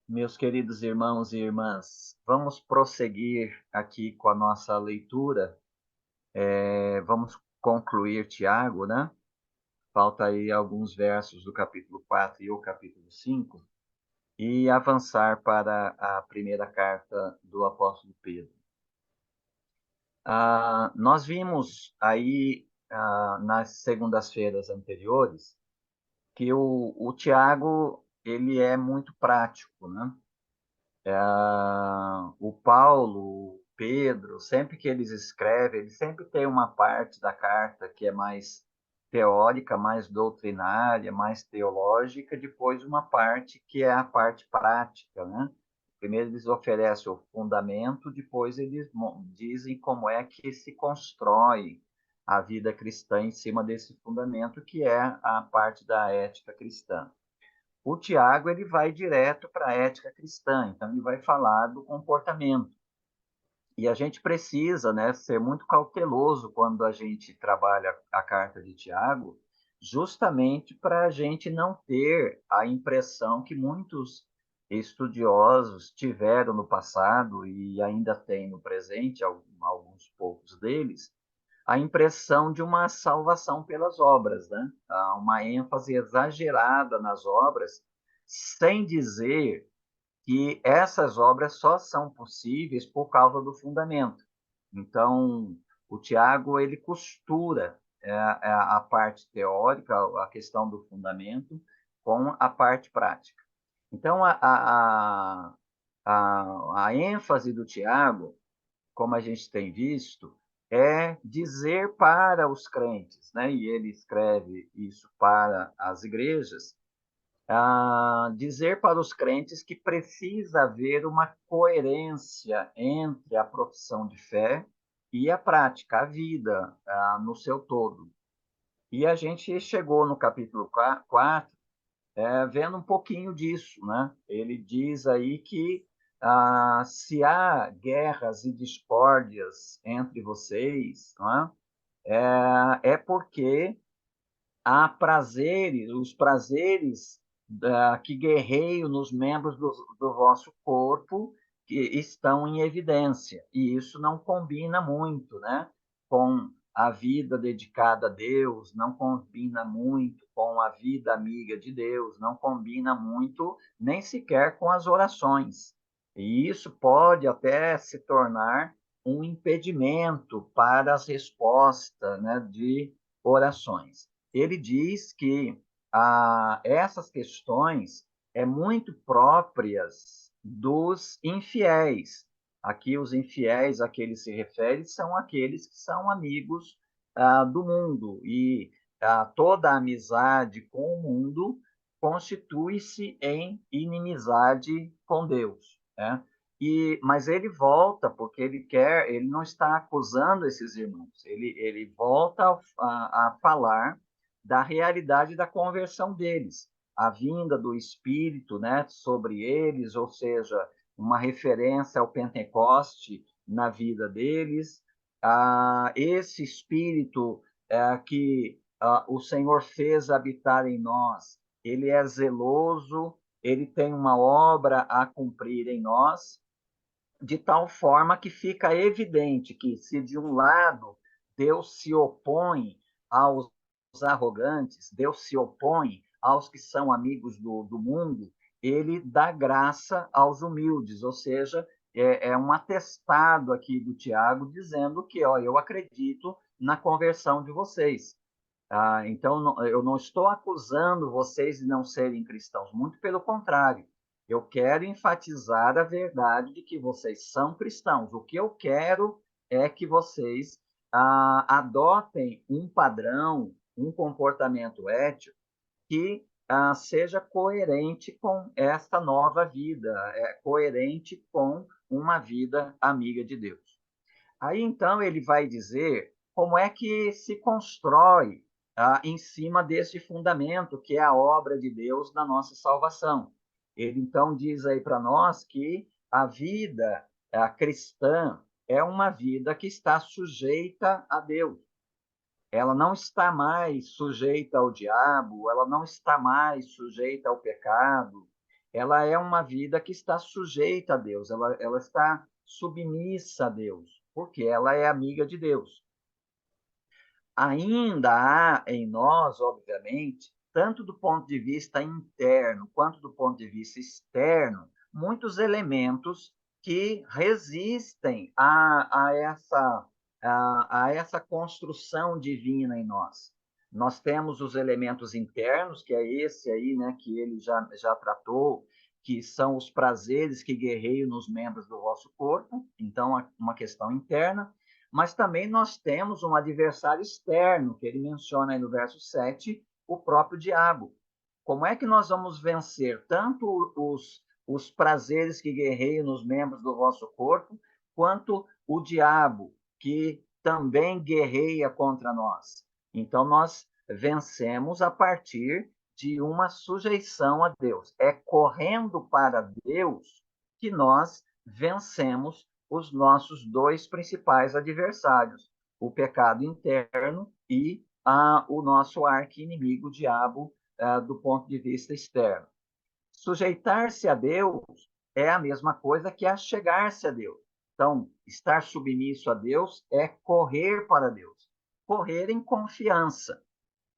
Meus queridos irmãos e irmãs, vamos prosseguir aqui com a nossa leitura. Vamos concluir Tiago, né? Falta aí alguns versos do capítulo 4 e o capítulo 5 e avançar para a primeira carta do apóstolo Pedro. Nós vimos aí nas segundas-feiras anteriores que o Tiago ele é muito prático, né? O Paulo, o Pedro, sempre que eles escrevem, eles sempre têm uma parte da carta que é mais teórica, mais doutrinária, mais teológica, depois uma parte que é a parte prática, né? Primeiro eles oferecem o fundamento, depois eles dizem como é que se constrói a vida cristã em cima desse fundamento, que é a parte da ética cristã. O Tiago ele vai direto para a ética cristã, então ele vai falar do comportamento. E a gente precisa, né, ser muito cauteloso quando a gente trabalha a carta de Tiago, justamente para a gente não ter a impressão que muitos estudiosos tiveram no passado e ainda têm no presente, alguns poucos deles, a impressão de uma salvação pelas obras, né? Há uma ênfase exagerada nas obras, sem dizer que essas obras só são possíveis por causa do fundamento. Então, o Tiago ele costura a parte teórica, a questão do fundamento, com a parte prática. Então, a ênfase do Tiago, como a gente tem visto, é dizer para os crentes, né? E ele escreve isso para as igrejas, dizer para os crentes que precisa haver uma coerência entre a profissão de fé e a prática, a vida no seu todo. E a gente chegou no capítulo 4, vendo um pouquinho disso, né? Ele diz aí que se há guerras e discórdias entre vocês, não é porque há prazeres, os prazeres que guerreiam nos membros do vosso corpo que estão em evidência. E isso não combina muito, né, com a vida dedicada a Deus, não combina muito com a vida amiga de Deus, não combina muito nem sequer com as orações. E isso pode até se tornar um impedimento para as respostas, né, de orações. Ele diz que essas questões é muito próprias dos infiéis. Aqui os infiéis a que ele se refere são aqueles que são amigos do mundo, e toda amizade com o mundo constitui-se em inimizade com Deus, né? Mas ele volta porque ele não está acusando esses irmãos, ele volta a falar da realidade da conversão deles, a vinda do Espírito, né, sobre eles, ou seja, uma referência ao Pentecoste na vida deles, esse Espírito que o Senhor fez habitar em nós, ele é zeloso, ele tem uma obra a cumprir em nós, de tal forma que fica evidente que, se de um lado Deus se opõe aos arrogantes, Deus se opõe aos que são amigos do mundo, ele dá graça aos humildes, ou seja, é um atestado aqui do Tiago dizendo que, ó, eu acredito na conversão de vocês. Então, eu não estou acusando vocês de não serem cristãos, muito pelo contrário. Eu quero enfatizar a verdade de que vocês são cristãos. O que eu quero é que vocês adotem um padrão, um comportamento ético que seja coerente com esta nova vida, coerente com uma vida amiga de Deus. Aí então ele vai dizer como é que se constrói em cima desse fundamento que é a obra de Deus na nossa salvação. Ele então diz aí para nós que a vida cristã é uma vida que está sujeita a Deus. Ela não está mais sujeita ao diabo, ela não está mais sujeita ao pecado, ela é uma vida que está sujeita a Deus, ela está submissa a Deus, porque ela é amiga de Deus. Ainda há em nós, obviamente, tanto do ponto de vista interno quanto do ponto de vista externo, muitos elementos que resistem a essa construção divina em nós. Nós temos os elementos internos, que é esse aí, né, que ele já tratou, que são os prazeres que guerreiam nos membros do vosso corpo, então, uma questão interna. Mas também nós temos um adversário externo, que ele menciona aí no verso 7, o próprio diabo. Como é que nós vamos vencer tanto os prazeres que guerreiam nos membros do vosso corpo, quanto o diabo, que também guerreia contra nós? Então, nós vencemos a partir de uma sujeição a Deus. É correndo para Deus que nós vencemos os nossos dois principais adversários, o pecado interno e o nosso arqui-inimigo, o diabo, do ponto de vista externo. Sujeitar-se a Deus é a mesma coisa que achegar-se a Deus. Então, estar submisso a Deus é correr para Deus. Correr em confiança.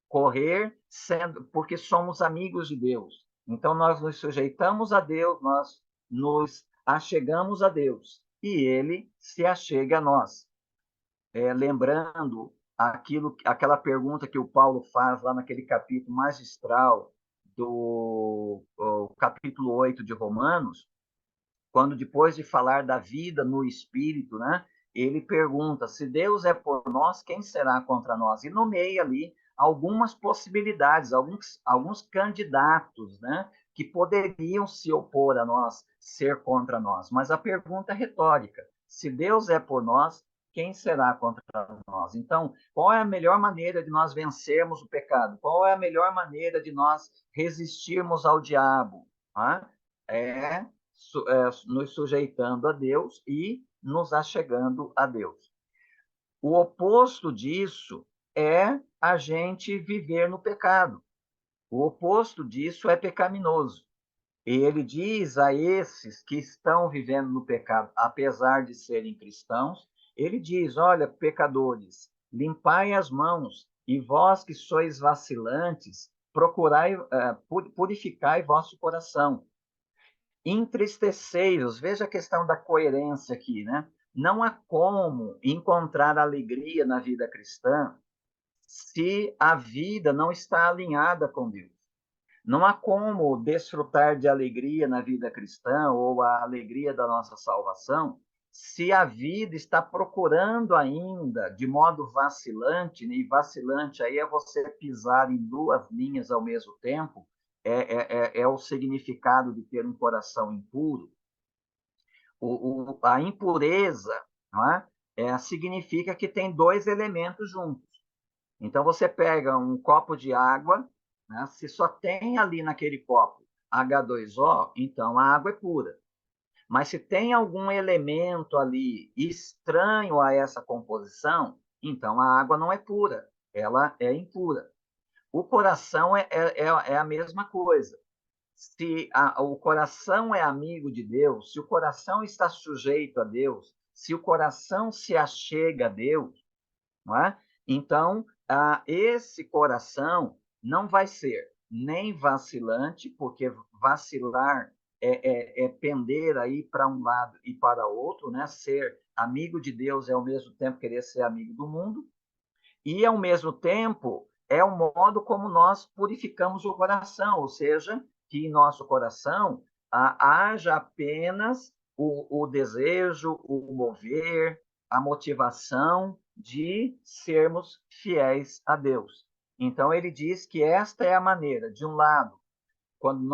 Correr sendo, porque somos amigos de Deus. Então, nós nos sujeitamos a Deus, nós nos achegamos a Deus e ele se achega a nós. Lembrando aquela pergunta que o Paulo faz lá naquele capítulo magistral do capítulo 8 de Romanos, quando depois de falar da vida no Espírito, né, ele pergunta, se Deus é por nós, quem será contra nós? E nomeia ali algumas possibilidades, alguns candidatos, né, que poderiam se opor a nós, ser contra nós. Mas a pergunta é retórica. Se Deus é por nós, quem será contra nós? Então, qual é a melhor maneira de nós vencermos o pecado? Qual é a melhor maneira de nós resistirmos ao diabo? É nos sujeitando a Deus e nos achegando a Deus. O oposto disso é a gente viver no pecado. O oposto disso é pecaminoso. E ele diz a esses que estão vivendo no pecado, apesar de serem cristãos, ele diz: olha, pecadores, limpai as mãos, e vós que sois vacilantes, procurai, purificai vosso coração. Entristecei-vos, veja a questão da coerência aqui, né? Não há como encontrar alegria na vida cristã se a vida não está alinhada com Deus. Não há como desfrutar de alegria na vida cristã ou a alegria da nossa salvação se a vida está procurando ainda de modo vacilante, né? E vacilante aí é você pisar em duas linhas ao mesmo tempo, é o significado de ter um coração impuro. A impureza, não é? Significa que tem dois elementos juntos. Então, você pega um copo de água, né? Se só tem ali naquele copo H2O, então a água é pura. Mas se tem algum elemento ali estranho a essa composição, então a água não é pura, ela é impura. O coração é a mesma coisa. Se o coração é amigo de Deus, se o coração está sujeito a Deus, se o coração se achega a Deus, não é? Então, esse coração não vai ser nem vacilante, porque vacilar é pender aí para um lado e para outro, né? Ser amigo de Deus é ao mesmo tempo querer ser amigo do mundo, e ao mesmo tempo é o modo como nós purificamos o coração, ou seja, que em nosso coração haja apenas o desejo, o mover, a motivação de sermos fiéis a Deus. Então, ele diz que esta é a maneira, de um lado, quando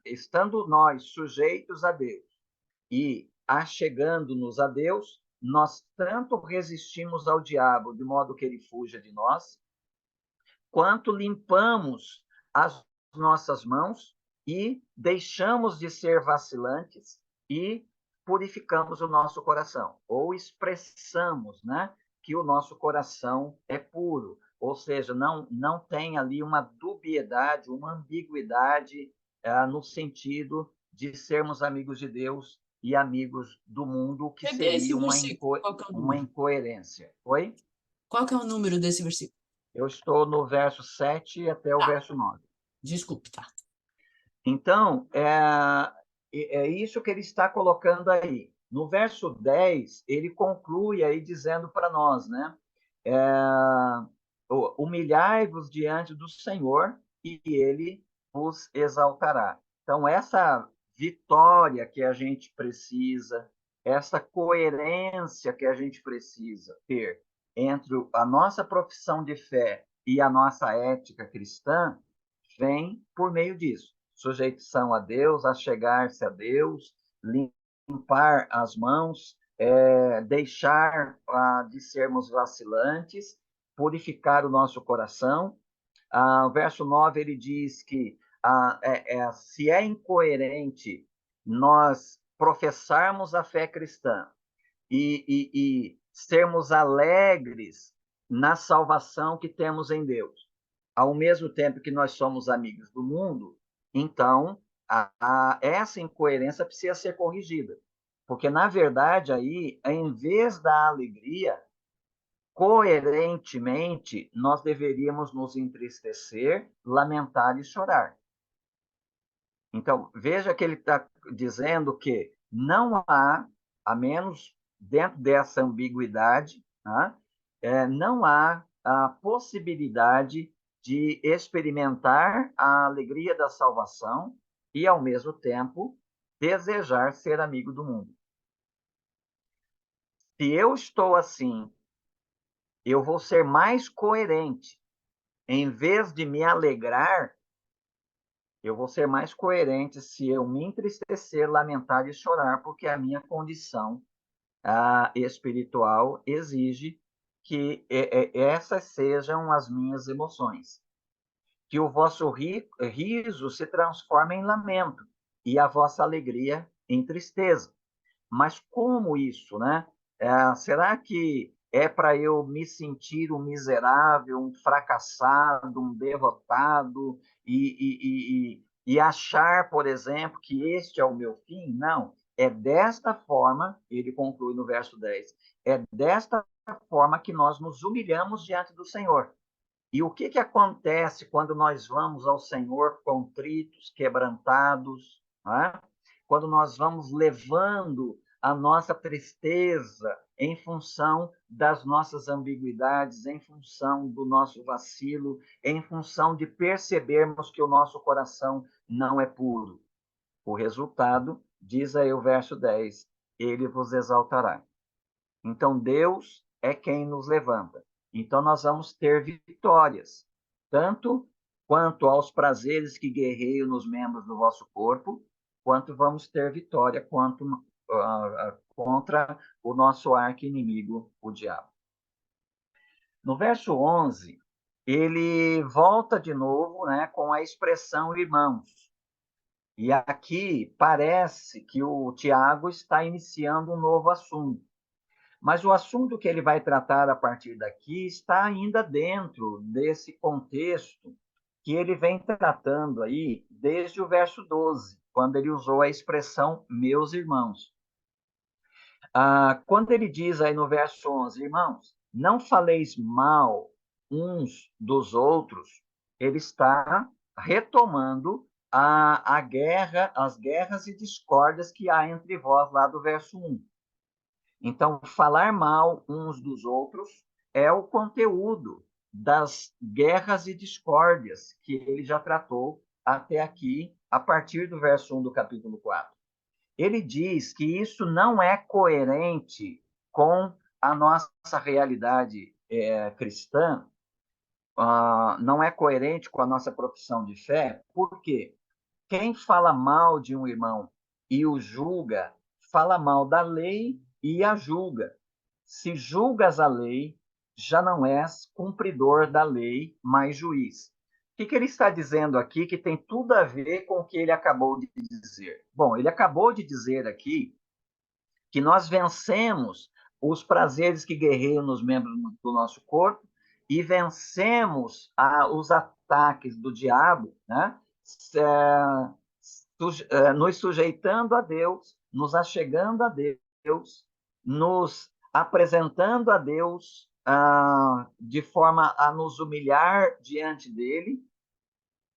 estando nós sujeitos a Deus e achegando-nos a Deus, nós tanto resistimos ao diabo de modo que ele fuja de nós, quanto limpamos as nossas mãos e deixamos de ser vacilantes e purificamos o nosso coração, ou expressamos, né, que o nosso coração é puro, ou seja, não tem ali uma dubiedade, uma ambiguidade no sentido de sermos amigos de Deus e amigos do mundo, o que Peguei esse seria versículo. Qual que é o uma número? incoerência. Oi? Qual que é o número desse versículo? Eu estou no verso 7 até o Tá, verso 9. desculpe, tá. Então, é isso que ele está colocando aí. No verso 10, ele conclui aí dizendo para nós, né? É, humilhai-vos diante do Senhor e ele vos exaltará. Então, essa vitória que a gente precisa, essa coerência que a gente precisa ter entre a nossa profissão de fé e a nossa ética cristã, vem por meio disso. Sujeição a Deus, a chegar-se a Deus, limpar as mãos, deixar de sermos vacilantes, purificar o nosso coração. O verso 9 ele diz que se é incoerente nós professarmos a fé cristã e sermos alegres na salvação que temos em Deus, ao mesmo tempo que nós somos amigos do mundo, então essa incoerência precisa ser corrigida. Porque, na verdade, aí, em vez da alegria, coerentemente, nós deveríamos nos entristecer, lamentar e chorar. Então, veja que ele está dizendo que não há, a menos dentro dessa ambiguidade, né, não há a possibilidade de experimentar a alegria da salvação e, ao mesmo tempo, desejar ser amigo do mundo. Se eu estou assim, eu vou ser mais coerente. Em vez de me alegrar, eu vou ser mais coerente se eu me entristecer, lamentar e chorar, porque a minha condição espiritual exige que essas sejam as minhas emoções. Que o vosso riso se transforme em lamento e a vossa alegria em tristeza. Mas como isso, né? Será que é para eu me sentir um miserável, um fracassado, um derrotado e achar, por exemplo, que este é o meu fim? Não. É desta forma, ele conclui no verso 10, é desta forma que nós nos humilhamos diante do Senhor. E o que, que acontece quando nós vamos ao Senhor contritos, quebrantados, né? Quando nós vamos levando a nossa tristeza em função das nossas ambiguidades, em função do nosso vacilo, em função de percebermos que o nosso coração não é puro. O resultado, diz aí o verso 10, ele vos exaltará. Então, Deus é quem nos levanta. Então, nós vamos ter vitórias, tanto quanto aos prazeres que guerreiam nos membros do vosso corpo, quanto vamos ter vitória contra o nosso arqui-inimigo, o diabo. No verso 11, ele volta de novo, né, com a expressão irmãos. E aqui parece que o Tiago está iniciando um novo assunto. Mas o assunto que ele vai tratar a partir daqui está ainda dentro desse contexto que ele vem tratando aí desde o verso 12, quando ele usou a expressão meus irmãos. Quando ele diz aí no verso 11, irmãos, não faleis mal uns dos outros, ele está retomando a guerra, as guerras e discórdias que há entre vós lá do verso 1. Então, falar mal uns dos outros é o conteúdo das guerras e discórdias que ele já tratou até aqui, a partir do verso 1 do capítulo 4. Ele diz que isso não é coerente com a nossa realidade cristã, não é coerente com a nossa profissão de fé, porque quem fala mal de um irmão e o julga, fala mal da lei e a julga. Se julgas a lei, já não és cumpridor da lei, mas juiz. O que ele está dizendo aqui que tem tudo a ver com o que ele acabou de dizer? Bom, ele acabou de dizer aqui que nós vencemos os prazeres que guerreiam nos membros do nosso corpo e vencemos os ataques do diabo, né? nos sujeitando a Deus, nos achegando a Deus, nos apresentando a Deus de forma a nos humilhar diante dele,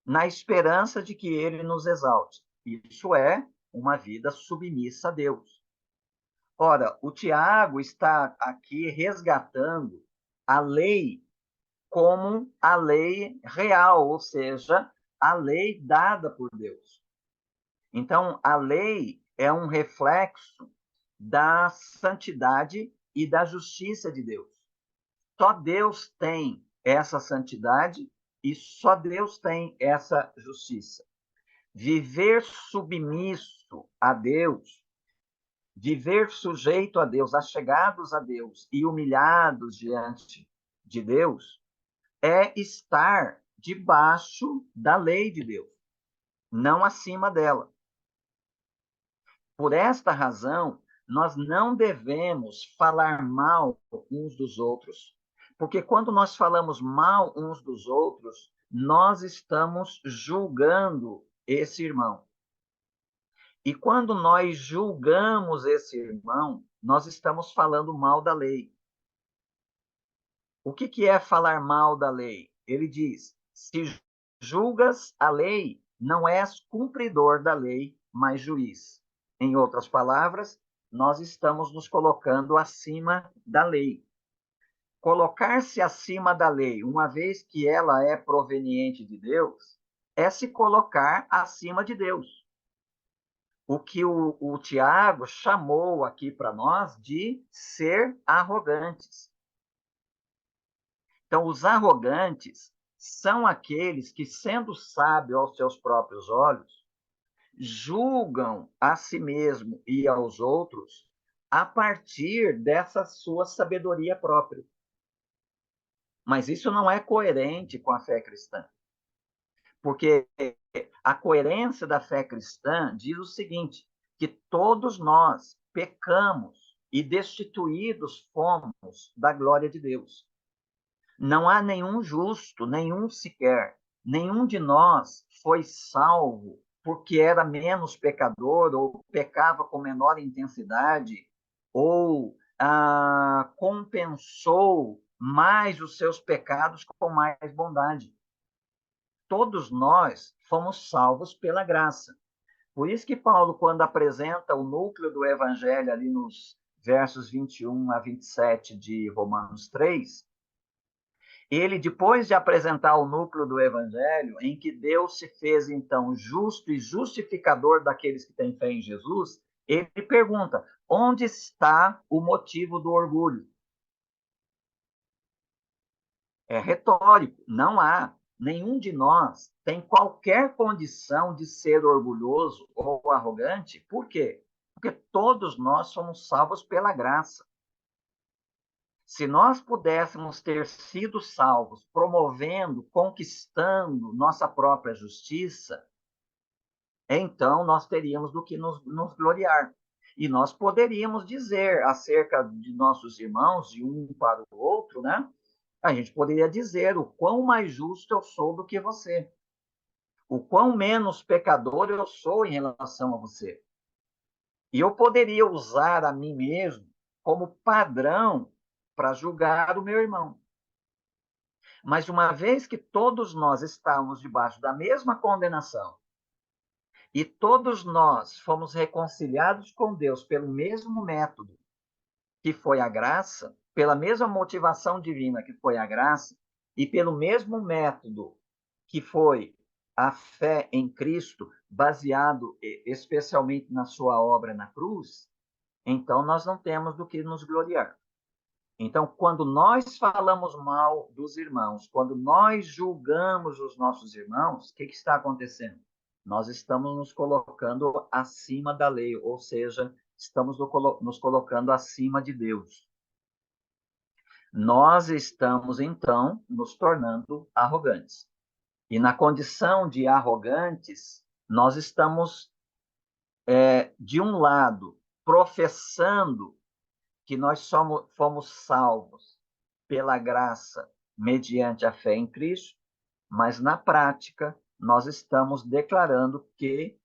na esperança de que ele nos exalte. Isso é uma vida submissa a Deus. Ora, o Tiago está aqui resgatando a lei como a lei real, ou seja, a lei dada por Deus. Então, a lei é um reflexo da santidade e da justiça de Deus. Só Deus tem essa santidade e só Deus tem essa justiça. Viver submisso a Deus, viver sujeito a Deus, achegados a Deus e humilhados diante de Deus, é estar debaixo da lei de Deus, não acima dela. Por esta razão, nós não devemos falar mal uns dos outros, porque quando nós falamos mal uns dos outros, nós estamos julgando esse irmão. E quando nós julgamos esse irmão, nós estamos falando mal da lei. O que é falar mal da lei? Ele diz: se julgas a lei, não és cumpridor da lei, mas juiz. Em outras palavras, nós estamos nos colocando acima da lei. Colocar-se acima da lei, uma vez que ela é proveniente de Deus, é se colocar acima de Deus. O que o Tiago chamou aqui para nós de ser arrogantes. Então, os arrogantes são aqueles que, sendo sábios aos seus próprios olhos, julgam a si mesmo e aos outros a partir dessa sua sabedoria própria. Mas isso não é coerente com a fé cristã. Porque a coerência da fé cristã diz o seguinte, que todos nós pecamos e destituídos fomos da glória de Deus. Não há nenhum justo, nenhum sequer. Nenhum de nós foi salvo porque era menos pecador ou pecava com menor intensidade ou compensou mais os seus pecados com mais bondade. Todos nós fomos salvos pela graça. Por isso que Paulo, quando apresenta o núcleo do evangelho ali nos versos 21 a 27 de Romanos 3, ele, depois de apresentar o núcleo do evangelho, em que Deus se fez, então, justo e justificador daqueles que têm fé em Jesus, ele pergunta, onde está o motivo do orgulho? É retórico, não há. Nenhum de nós tem qualquer condição de ser orgulhoso ou arrogante. Por quê? Porque todos nós somos salvos pela graça. Se nós pudéssemos ter sido salvos promovendo, conquistando nossa própria justiça, então nós teríamos do que nos gloriar. E nós poderíamos dizer acerca de nossos irmãos, de um para o outro, né? A gente poderia dizer o quão mais justo eu sou do que você. O quão menos pecador eu sou em relação a você. E eu poderia usar a mim mesmo como padrão para julgar o meu irmão. Mas uma vez que todos nós estamos debaixo da mesma condenação e todos nós fomos reconciliados com Deus pelo mesmo método, que foi a graça, pela mesma motivação divina, que foi a graça, e pelo mesmo método, que foi a fé em Cristo, baseado especialmente na sua obra na cruz, então nós não temos do que nos gloriar. Então, quando nós falamos mal dos irmãos, quando nós julgamos os nossos irmãos, o que está acontecendo? Nós estamos nos colocando acima da lei, ou seja, estamos nos colocando acima de Deus. Nós estamos, então, nos tornando arrogantes. E na condição de arrogantes, nós estamos, de um lado, professando que nós fomos salvos pela graça mediante a fé em Cristo, mas na prática nós estamos declarando que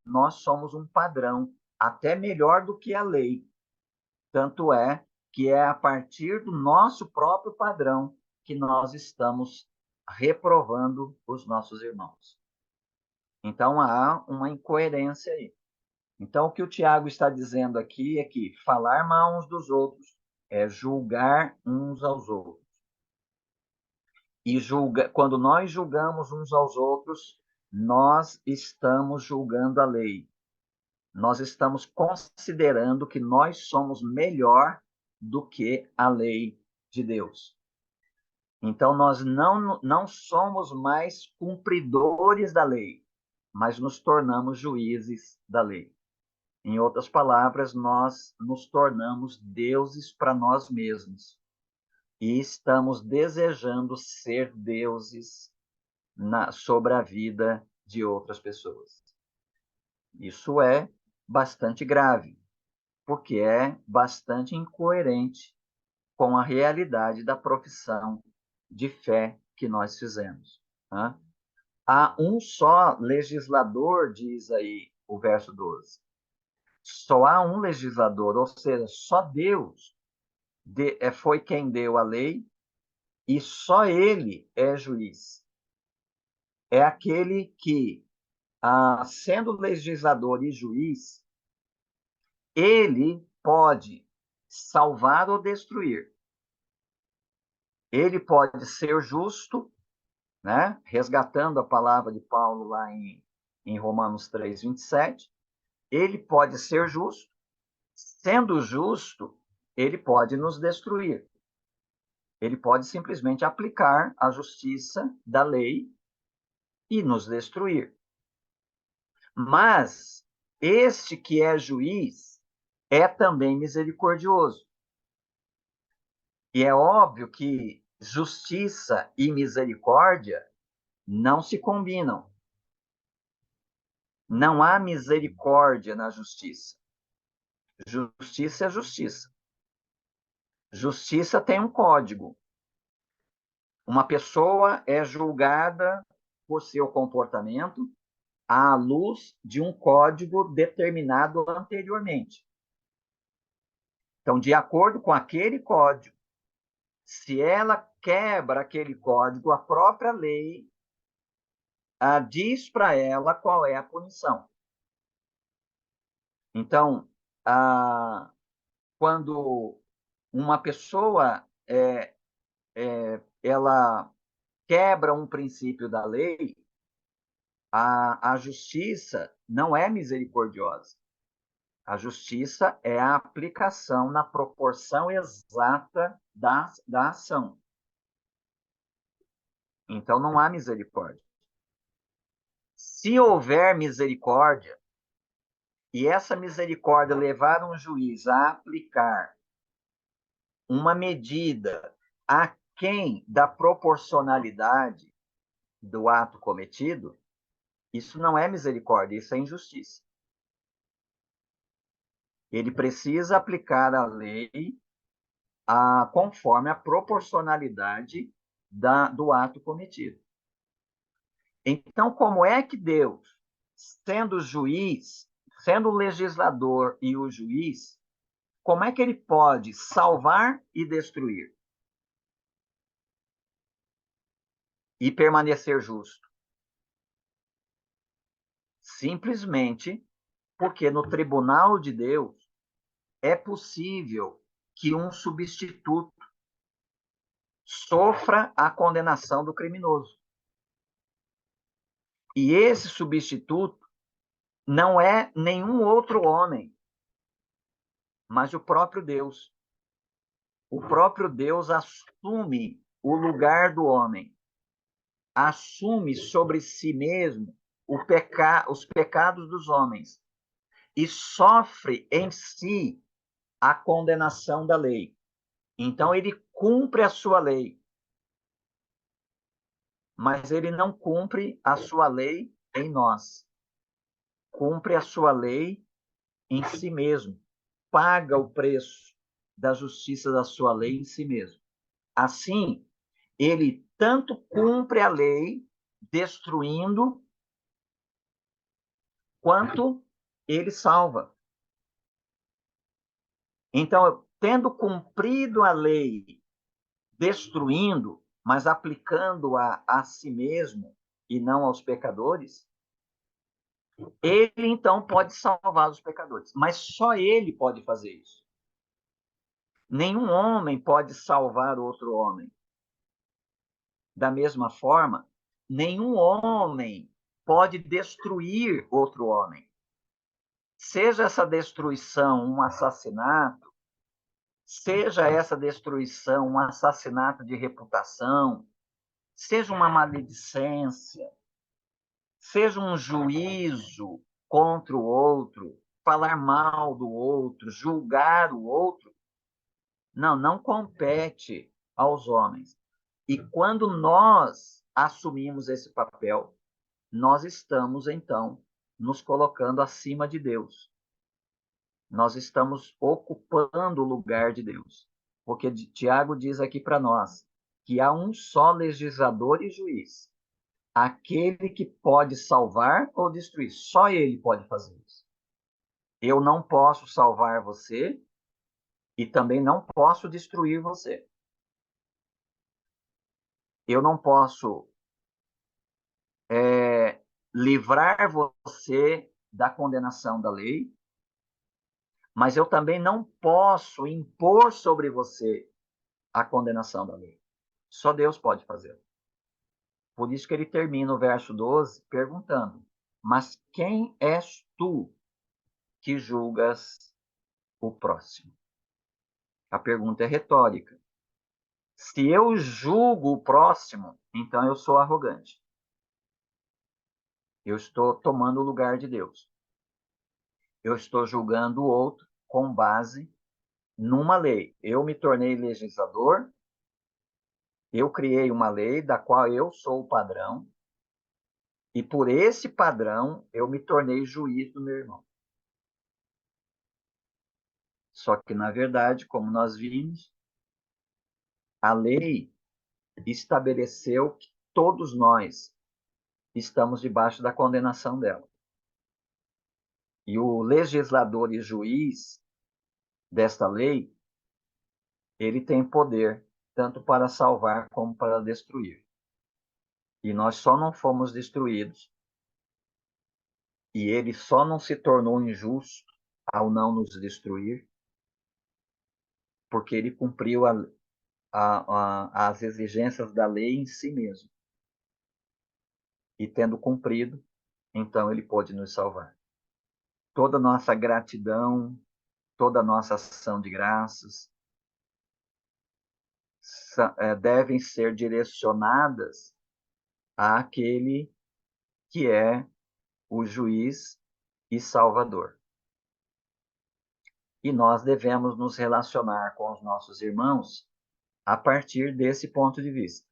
nós somos um padrão, até melhor do que a lei. Tanto é que é a partir do nosso próprio padrão que nós estamos reprovando os nossos irmãos. Então, há uma incoerência aí. Então, o que o Tiago está dizendo aqui é que falar mal uns dos outros é julgar uns aos outros. E quando nós julgamos uns aos outros, nós estamos julgando a lei. Nós estamos considerando que nós somos melhor do que a lei de Deus. Então, nós não somos mais cumpridores da lei, mas nos tornamos juízes da lei. Em outras palavras, nós nos tornamos deuses para nós mesmos e estamos desejando ser deuses sobre a vida de outras pessoas. Isso é bastante grave, porque é bastante incoerente com a realidade da profissão de fé que nós fizemos. Né? Há um só legislador, diz aí o verso 12. Só há um legislador, ou seja, só Deus foi quem deu a lei e só ele é juiz. É aquele que, sendo legislador e juiz, ele pode salvar ou destruir. Ele pode ser justo, né? Resgatando a palavra de Paulo lá em Romanos 3, 27. Ele pode ser justo. Sendo justo, ele pode nos destruir. Ele pode simplesmente aplicar a justiça da lei e nos destruir. Mas este que é juiz é também misericordioso. E é óbvio que justiça e misericórdia não se combinam. Não há misericórdia na justiça. Justiça é justiça. Justiça tem um código. Uma pessoa é julgada por seu comportamento à luz de um código determinado anteriormente. Então, de acordo com aquele código, se ela quebra aquele código, a própria lei diz para ela qual é a punição. Então, quando uma pessoa ela quebra um princípio da lei, a justiça não é misericordiosa. A justiça é a aplicação na proporção exata da ação. Então, não há misericórdia. Se houver misericórdia, e essa misericórdia levar um juiz a aplicar uma medida aquém da proporcionalidade do ato cometido, isso não é misericórdia, isso é injustiça. Ele precisa aplicar a lei conforme a proporcionalidade do ato cometido. Então, como é que Deus, sendo juiz, sendo o legislador e o juiz, como é que ele pode salvar e destruir? E permanecer justo? Simplesmente porque no tribunal de Deus é possível que um substituto sofra a condenação do criminoso. E esse substituto não é nenhum outro homem, mas o próprio Deus. O próprio Deus assume o lugar do homem, assume sobre si mesmo os pecados dos homens e sofre em si a condenação da lei. Então, ele cumpre a sua lei, mas ele não cumpre a sua lei em nós. Cumpre a sua lei em si mesmo. Paga o preço da justiça da sua lei em si mesmo. Assim, ele tanto cumpre a lei, destruindo, quanto ele salva. Então, tendo cumprido a lei, destruindo, mas aplicando-a a si mesmo e não aos pecadores, ele então pode salvar os pecadores. Mas só ele pode fazer isso. Nenhum homem pode salvar outro homem. Da mesma forma, nenhum homem pode destruir outro homem. Seja essa destruição um assassinato, seja essa destruição um assassinato de reputação, seja uma maledicência, seja um juízo contra o outro, falar mal do outro, julgar o outro, não compete aos homens. E quando nós assumimos esse papel, nós estamos, então, nos colocando acima de Deus. Nós estamos ocupando o lugar de Deus. Porque Tiago diz aqui para nós que há um só legislador e juiz. Aquele que pode salvar ou destruir. Só ele pode fazer isso. Eu não posso salvar você e também não posso destruir você. Eu não posso livrar você da condenação da lei, mas eu também não posso impor sobre você a condenação da lei. Só Deus pode fazer. Por isso que ele termina o verso 12 perguntando: mas quem és tu que julgas o próximo? A pergunta é retórica. Se eu julgo o próximo, então eu sou arrogante. Eu estou tomando o lugar de Deus. Eu estou julgando o outro com base numa lei. Eu me tornei legislador, eu criei uma lei da qual eu sou o padrão, e por esse padrão eu me tornei juiz do meu irmão. Só que, na verdade, como nós vimos, a lei estabeleceu que todos nós estamos debaixo da condenação dela. E o legislador e juiz desta lei, ele tem poder tanto para salvar como para destruir. E nós só não fomos destruídos, e ele só não se tornou injusto ao não nos destruir, porque ele cumpriu as exigências da lei em si mesmo. E tendo cumprido, então ele pôde nos salvar. Toda nossa gratidão, toda nossa ação de graças devem ser direcionadas àquele que é o juiz e salvador. E nós devemos nos relacionar com os nossos irmãos a partir desse ponto de vista.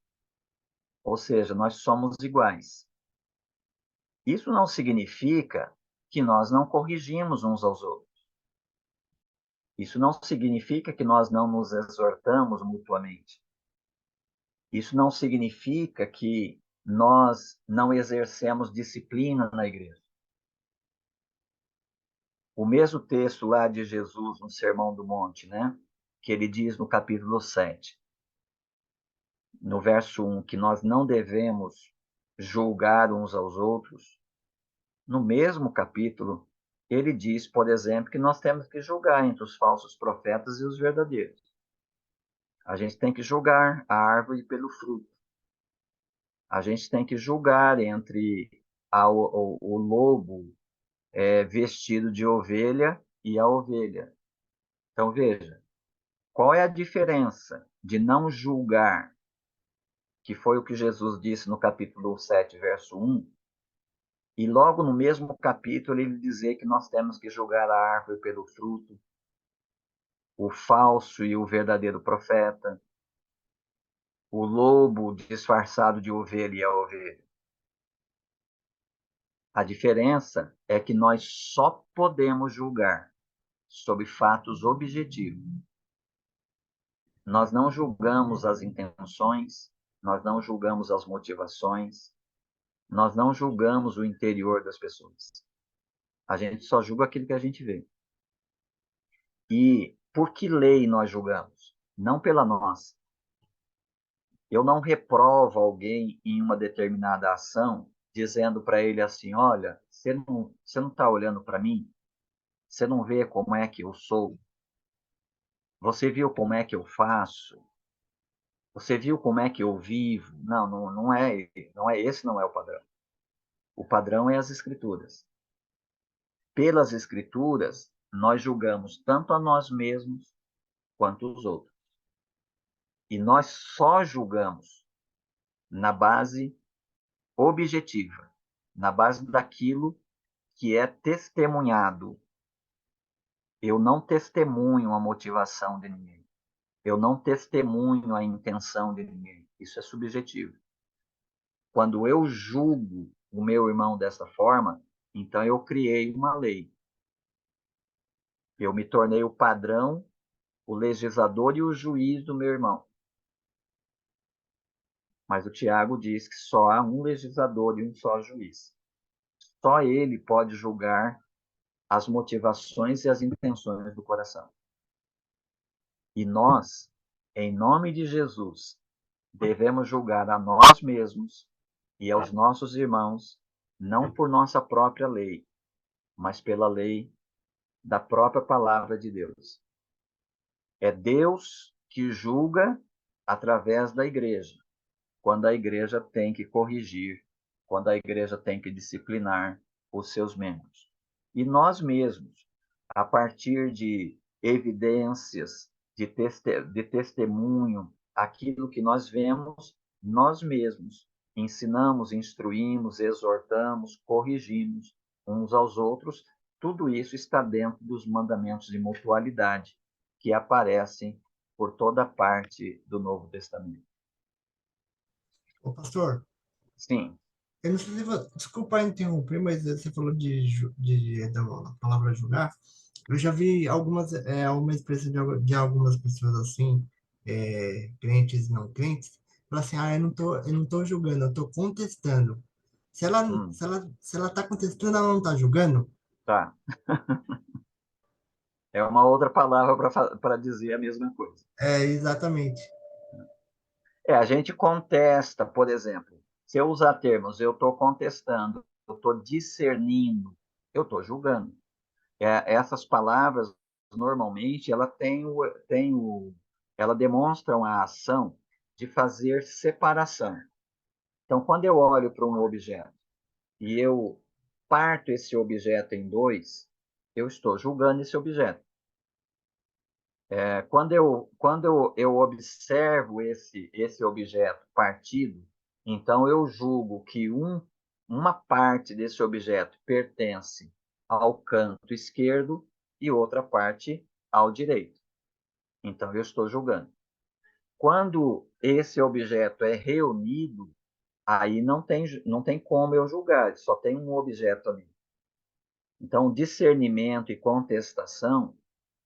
Ou seja, nós somos iguais. Isso não significa que nós não corrigimos uns aos outros. Isso não significa que nós não nos exortamos mutuamente. Isso não significa que nós não exercemos disciplina na igreja. O mesmo texto lá de Jesus no Sermão do Monte, né? Que ele diz no capítulo 7, no verso 1, que nós não devemos julgar uns aos outros. No mesmo capítulo, ele diz, por exemplo, que nós temos que julgar entre os falsos profetas e os verdadeiros. A gente tem que julgar a árvore pelo fruto. A gente tem que julgar entre o lobo vestido de ovelha e a ovelha. Então, veja, qual é a diferença de não julgar, que foi o que Jesus disse no capítulo 7, verso 1, e logo no mesmo capítulo ele dizer que nós temos que julgar a árvore pelo fruto, o falso e o verdadeiro profeta, o lobo disfarçado de ovelha e a ovelha. A diferença é que nós só podemos julgar sobre fatos objetivos. Nós não julgamos as intenções, nós não julgamos as motivações, nós não julgamos o interior das pessoas. A gente só julga aquilo que a gente vê. E por que lei nós julgamos? Não pela nossa. Eu não reprovo alguém em uma determinada ação, dizendo para ele assim: olha, você não está olhando para mim? Você não vê como é que eu sou? Você viu como é que eu faço? Você viu como é que eu vivo? Não, esse não é o padrão. O padrão é as escrituras. Pelas escrituras, nós julgamos tanto a nós mesmos quanto os outros. E nós só julgamos na base objetiva, na base daquilo que é testemunhado. Eu não testemunho a motivação de ninguém. Eu não testemunho a intenção de ninguém. Isso é subjetivo. Quando eu julgo o meu irmão dessa forma, então eu criei uma lei. Eu me tornei o padrão, o legislador e o juiz do meu irmão. Mas o Tiago diz que só há um legislador e um só juiz. Só ele pode julgar as motivações e as intenções do coração. E nós, em nome de Jesus, devemos julgar a nós mesmos e aos nossos irmãos, não por nossa própria lei, mas pela lei da própria palavra de Deus. É Deus que julga através da igreja, quando a igreja tem que corrigir, quando a igreja tem que disciplinar os seus membros. E nós mesmos, a partir de evidências, de testemunho, aquilo que nós vemos, nós mesmos ensinamos, instruímos, exortamos, corrigimos uns aos outros. Tudo isso está dentro dos mandamentos de mutualidade que aparecem por toda parte do Novo Testamento. Ô, pastor, Sim. eu não sei se desculpa interromper, mas você falou da palavra julgar. Eu já vi uma expressão de algumas pessoas assim, crentes e não crentes, falar assim, eu não tô julgando, eu tô contestando. Se ela tá contestando, ela não tá julgando? Tá. É uma outra palavra para dizer a mesma coisa. É, exatamente. A gente contesta, por exemplo, se eu usar termos, eu estou contestando, eu estou discernindo, eu estou julgando. Essas palavras, normalmente, ela demonstram a ação de fazer separação. Então, quando eu olho para um objeto e eu parto esse objeto em dois, eu estou julgando esse objeto. Quando eu observo esse objeto partido, então eu julgo que uma parte desse objeto pertence ao canto esquerdo e outra parte ao direito. Então eu estou julgando. Quando esse objeto é reunido, aí não tem como eu julgar, só tem um objeto ali. Então, discernimento e contestação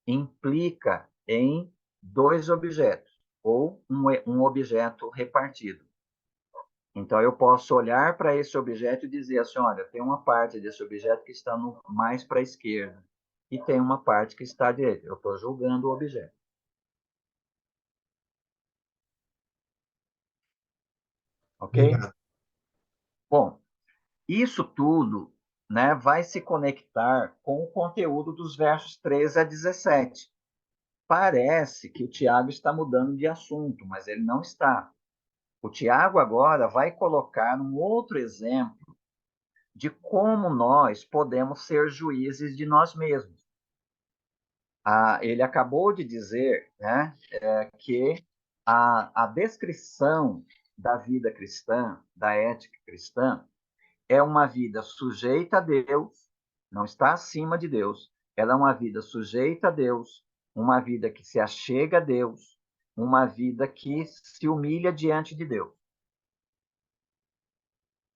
implica em dois objetos, ou um objeto repartido. Então, eu posso olhar para esse objeto e dizer assim, olha, tem uma parte desse objeto que está mais para a esquerda, e tem uma parte que está à direita. Eu estou julgando o objeto. Ok? Obrigado. Bom, isso tudo, né, vai se conectar com o conteúdo dos versos 13 a 17. Parece que o Tiago está mudando de assunto, mas ele não está. O Tiago agora vai colocar um outro exemplo de como nós podemos ser juízes de nós mesmos. Ele acabou de dizer, né, que a descrição da vida cristã, da ética cristã, é uma vida sujeita a Deus, não está acima de Deus. Ela é uma vida sujeita a Deus, uma vida que se achega a Deus, uma vida que se humilha diante de Deus.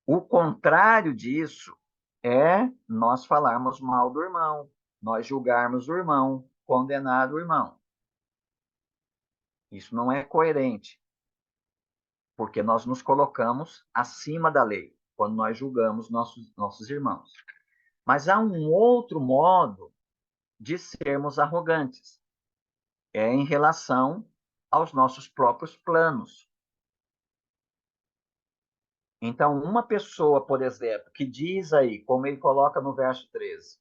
O contrário disso é nós falarmos mal do irmão, nós julgarmos o irmão, condenar o irmão. Isso não é coerente, porque nós nos colocamos acima da lei quando nós julgamos nossos irmãos. Mas há um outro modo de sermos arrogantes. É em relação aos nossos próprios planos. Então, uma pessoa, por exemplo, que diz aí, como ele coloca no verso 13,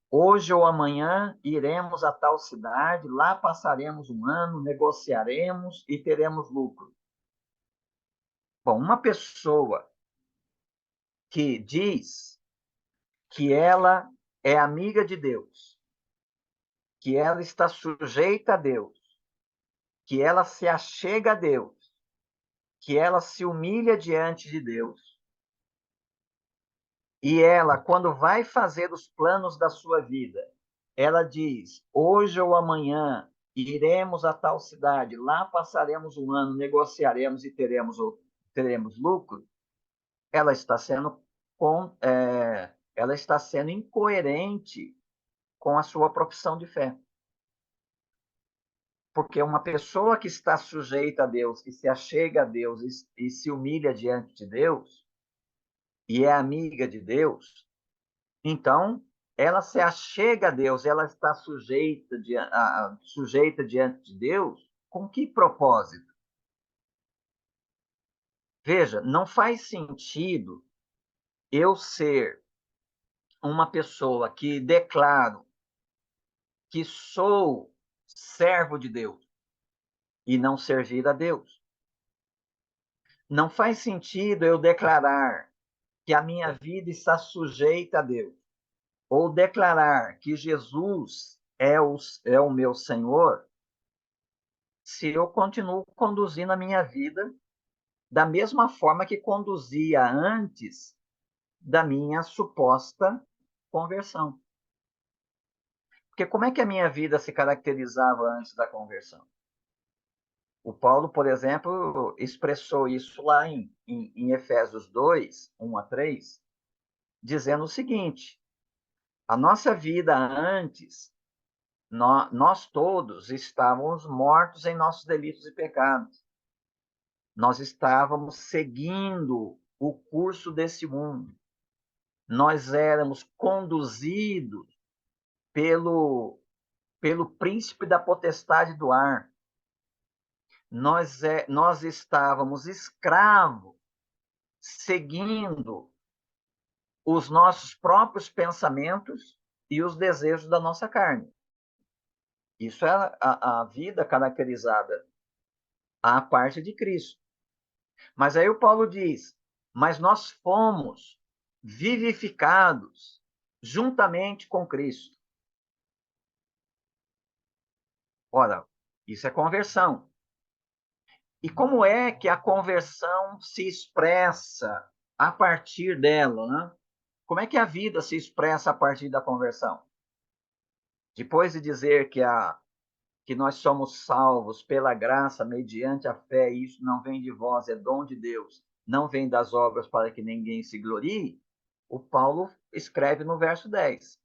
hoje ou amanhã iremos a tal cidade, lá passaremos um ano, negociaremos e teremos lucro. Bom, uma pessoa que diz que ela é amiga de Deus, que ela está sujeita a Deus, que ela se achega a Deus, que ela se humilha diante de Deus, e ela, quando vai fazer os planos da sua vida, ela diz: hoje ou amanhã iremos a tal cidade, lá passaremos um ano, negociaremos e teremos lucro. Ela está sendo ela está sendo incoerente com a sua profissão de fé. Porque uma pessoa que está sujeita a Deus, que se achega a Deus e se humilha diante de Deus, e é amiga de Deus, então ela se achega a Deus, ela está sujeita diante de Deus, com que propósito? Veja, não faz sentido eu ser uma pessoa que declaro que sou servo de Deus e não servir a Deus. Não faz sentido eu declarar que a minha vida está sujeita a Deus, ou declarar que Jesus é o meu Senhor, se eu continuo conduzindo a minha vida da mesma forma que conduzia antes da minha suposta conversão. Porque como é que a minha vida se caracterizava antes da conversão? O Paulo, por exemplo, expressou isso lá em Efésios 2, 1 a 3, dizendo o seguinte: a nossa vida antes, nós todos estávamos mortos em nossos delitos e pecados. Nós estávamos seguindo o curso desse mundo. Nós éramos conduzidos pelo príncipe da potestade do ar. Nós estávamos escravos, seguindo os nossos próprios pensamentos e os desejos da nossa carne. Isso é a vida caracterizada à parte de Cristo. Mas aí o Paulo diz: mas nós fomos vivificados juntamente com Cristo. Ora, isso é conversão. E como é que a conversão se expressa a partir dela, né? Como é que a vida se expressa a partir da conversão? Depois de dizer que nós somos salvos pela graça, mediante a fé, e isso não vem de vós, é dom de Deus, não vem das obras para que ninguém se glorie, o Paulo escreve no verso 10,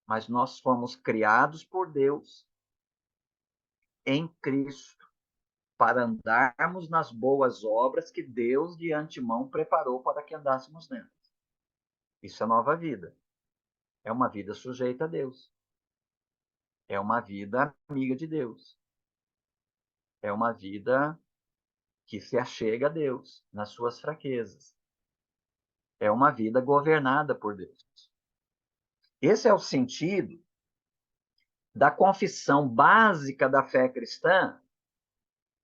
mas nós fomos criados por Deus em Cristo, para andarmos nas boas obras que Deus de antemão preparou para que andássemos nelas. Isso é nova vida. É uma vida sujeita a Deus. É uma vida amiga de Deus. É uma vida que se achega a Deus nas suas fraquezas. É uma vida governada por Deus. Esse é o sentido da confissão básica da fé cristã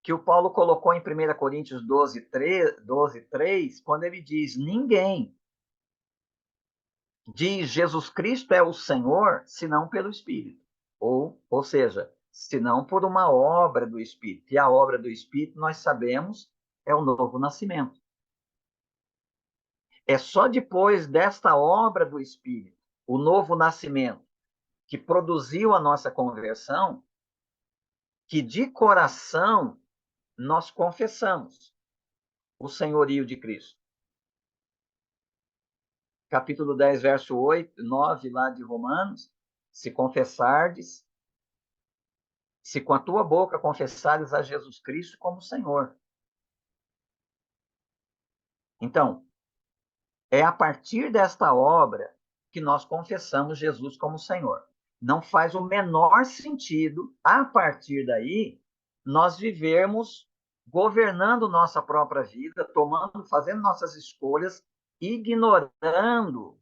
que o Paulo colocou em 1 Coríntios 12, 3, quando ele diz: ninguém diz Jesus Cristo é o Senhor, senão pelo Espírito. Ou seja, senão por uma obra do Espírito. E a obra do Espírito, nós sabemos, é o novo nascimento. É só depois desta obra do Espírito, o novo nascimento, que produziu a nossa conversão, que de coração nós confessamos o senhorio de Cristo. Capítulo 10, verso 8, 9, lá de Romanos: se confessardes, se com a tua boca confessares a Jesus Cristo como Senhor. Então, é a partir desta obra que nós confessamos Jesus como Senhor. Não faz o menor sentido, a partir daí, nós vivermos governando nossa própria vida, fazendo nossas escolhas, ignorando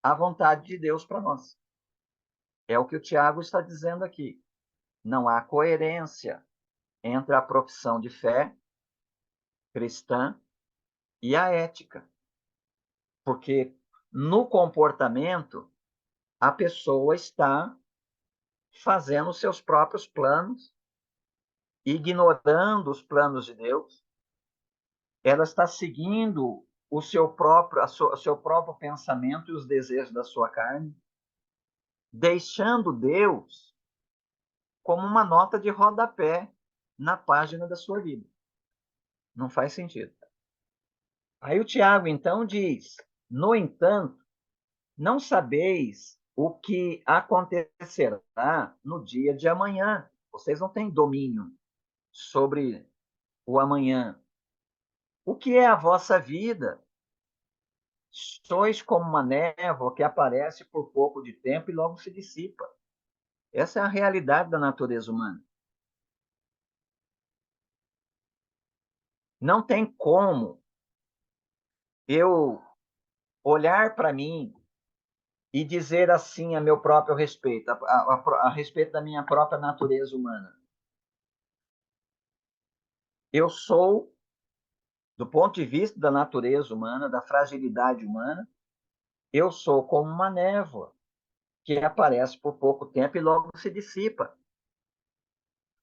a vontade de Deus para nós. É o que o Tiago está dizendo aqui. Não há coerência entre a profissão de fé cristã e a ética. Porque no comportamento, a pessoa está fazendo seus próprios planos, ignorando os planos de Deus. Ela está seguindo o seu próprio pensamento e os desejos da sua carne, deixando Deus como uma nota de rodapé na página da sua vida. Não faz sentido. Aí o Tiago, então, diz: no entanto, não sabeis o que acontecerá no dia de amanhã. Vocês não têm domínio sobre o amanhã. O que é a vossa vida? Sois como uma névoa que aparece por pouco de tempo e logo se dissipa. Essa é a realidade da natureza humana. Não tem como eu olhar para mim e dizer assim a meu próprio respeito, a respeito da minha própria natureza humana. Eu sou, do ponto de vista da natureza humana, da fragilidade humana, eu sou como uma névoa que aparece por pouco tempo e logo se dissipa.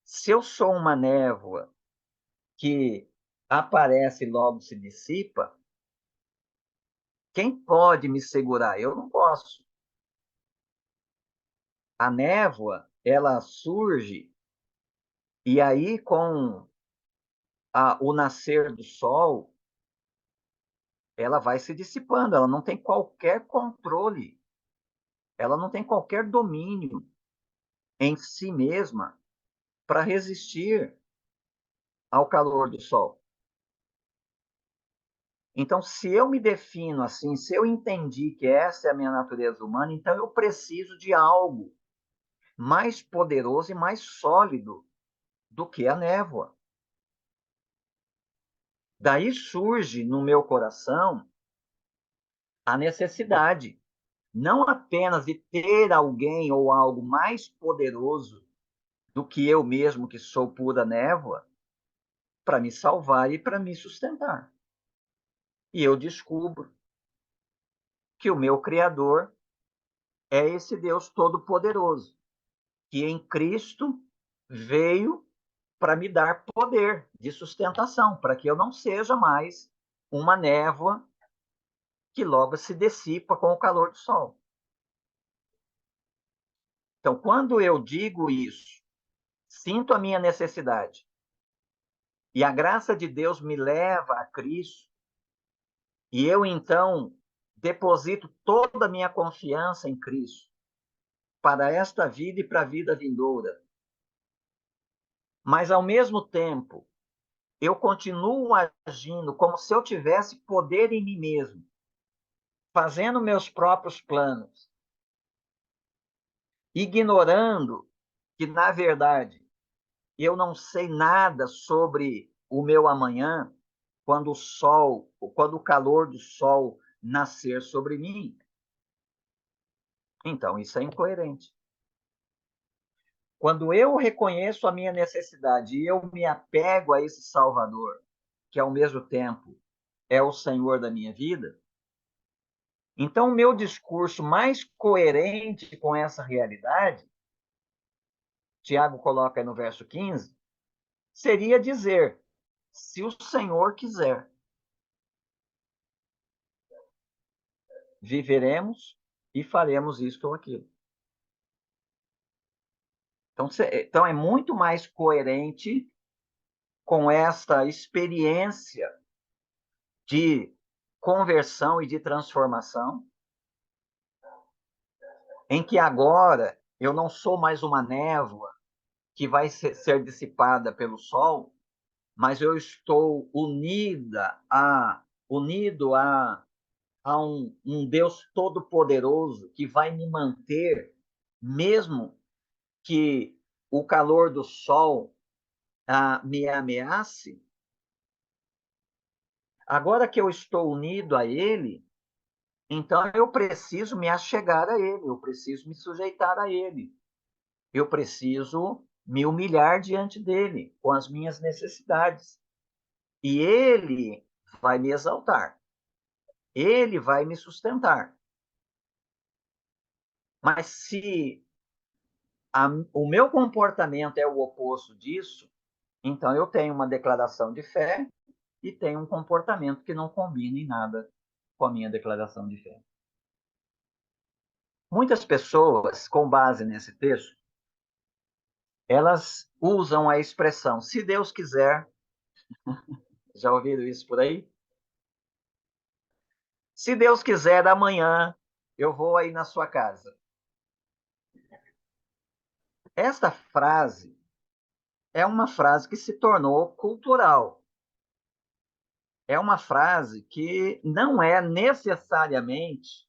Se eu sou uma névoa que aparece e logo se dissipa, quem pode me segurar? Eu não posso. A névoa, ela surge e aí com o nascer do sol, ela vai se dissipando, ela não tem qualquer controle, ela não tem qualquer domínio em si mesma para resistir ao calor do sol. Então, se eu me defino assim, se eu entendi que essa é a minha natureza humana, então eu preciso de algo mais poderoso e mais sólido do que a névoa. Daí surge no meu coração a necessidade, não apenas de ter alguém ou algo mais poderoso do que eu mesmo, que sou pura névoa, para me salvar e para me sustentar. E eu descubro que o meu Criador é esse Deus Todo-Poderoso, que em Cristo veio para me dar poder de sustentação, para que eu não seja mais uma névoa que logo se dissipa com o calor do sol. Então, quando eu digo isso, sinto a minha necessidade, e a graça de Deus me leva a Cristo, e eu então deposito toda a minha confiança em Cristo para esta vida e para a vida vindoura. Mas, ao mesmo tempo, eu continuo agindo como se eu tivesse poder em mim mesmo, fazendo meus próprios planos, ignorando que, na verdade, eu não sei nada sobre o meu amanhã, quando o calor do sol nascer sobre mim. Então, isso é incoerente. Quando eu reconheço a minha necessidade e eu me apego a esse Salvador, que ao mesmo tempo é o Senhor da minha vida, então o meu discurso mais coerente com essa realidade, Tiago coloca aí no verso 15, seria dizer: se o Senhor quiser, viveremos e faremos isto ou aquilo. Então é muito mais coerente com esta experiência de conversão e de transformação, em que agora eu não sou mais uma névoa que vai ser dissipada pelo sol, mas eu estou unido a um Deus todo-poderoso que vai me manter, mesmo que o calor do sol me ameace? Agora que eu estou unido a Ele, então eu preciso me achegar a Ele, eu preciso me sujeitar a Ele, eu preciso me humilhar diante dele com as minhas necessidades. E Ele vai me exaltar, Ele vai me sustentar. Mas se o meu comportamento é o oposto disso, então eu tenho uma declaração de fé e tenho um comportamento que não combina em nada com a minha declaração de fé. Muitas pessoas, com base nesse texto, elas usam a expressão se Deus quiser. Já ouviram isso por aí? Se Deus quiser, amanhã eu vou aí na sua casa. Esta frase é uma frase que se tornou cultural. É uma frase que não é necessariamente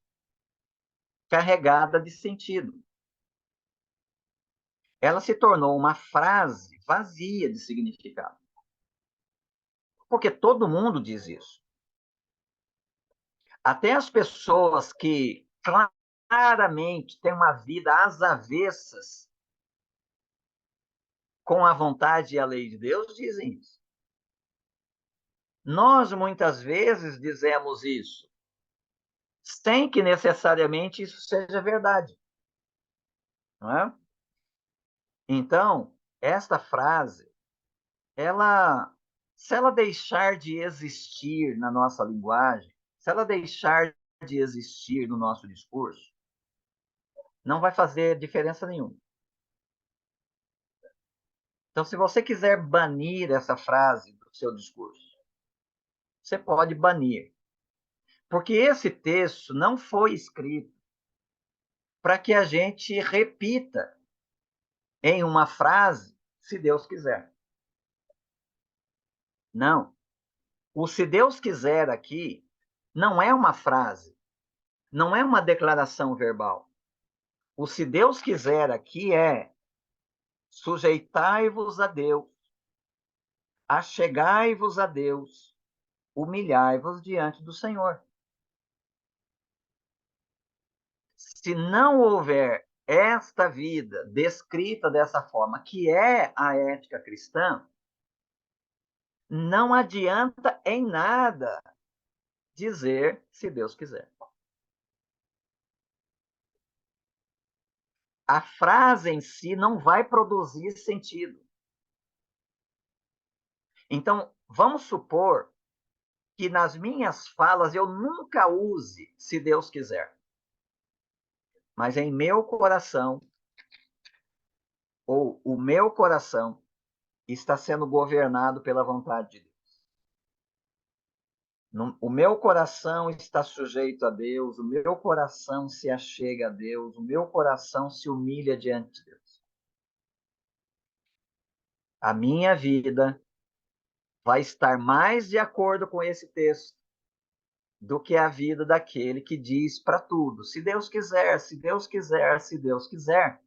carregada de sentido. Ela se tornou uma frase vazia de significado. Porque todo mundo diz isso. Até as pessoas que claramente têm uma vida às avessas com a vontade e a lei de Deus dizem isso. Nós, muitas vezes, dizemos isso, sem que necessariamente isso seja verdade. Não é? Então, esta frase, se ela deixar de existir na nossa linguagem, se ela deixar de existir no nosso discurso, não vai fazer diferença nenhuma. Então, se você quiser banir essa frase do seu discurso, você pode banir. Porque esse texto não foi escrito para que a gente repita em uma frase, se Deus quiser. Não. O se Deus quiser aqui não é uma frase, não é uma declaração verbal. O se Deus quiser aqui é sujeitai-vos a Deus, achegai-vos a Deus, humilhai-vos diante do Senhor. Se não houver esta vida descrita dessa forma, que é a ética cristã, não adianta em nada dizer se Deus quiser. A frase em si não vai produzir sentido. Então, vamos supor que nas minhas falas eu nunca use se Deus quiser. Mas em meu coração, ou o meu coração, está sendo governado pela vontade de Deus. O meu coração está sujeito a Deus, o meu coração se achega a Deus, o meu coração se humilha diante de Deus. A minha vida vai estar mais de acordo com esse texto do que a vida daquele que diz para tudo, se Deus quiser, se Deus quiser, se Deus quiser,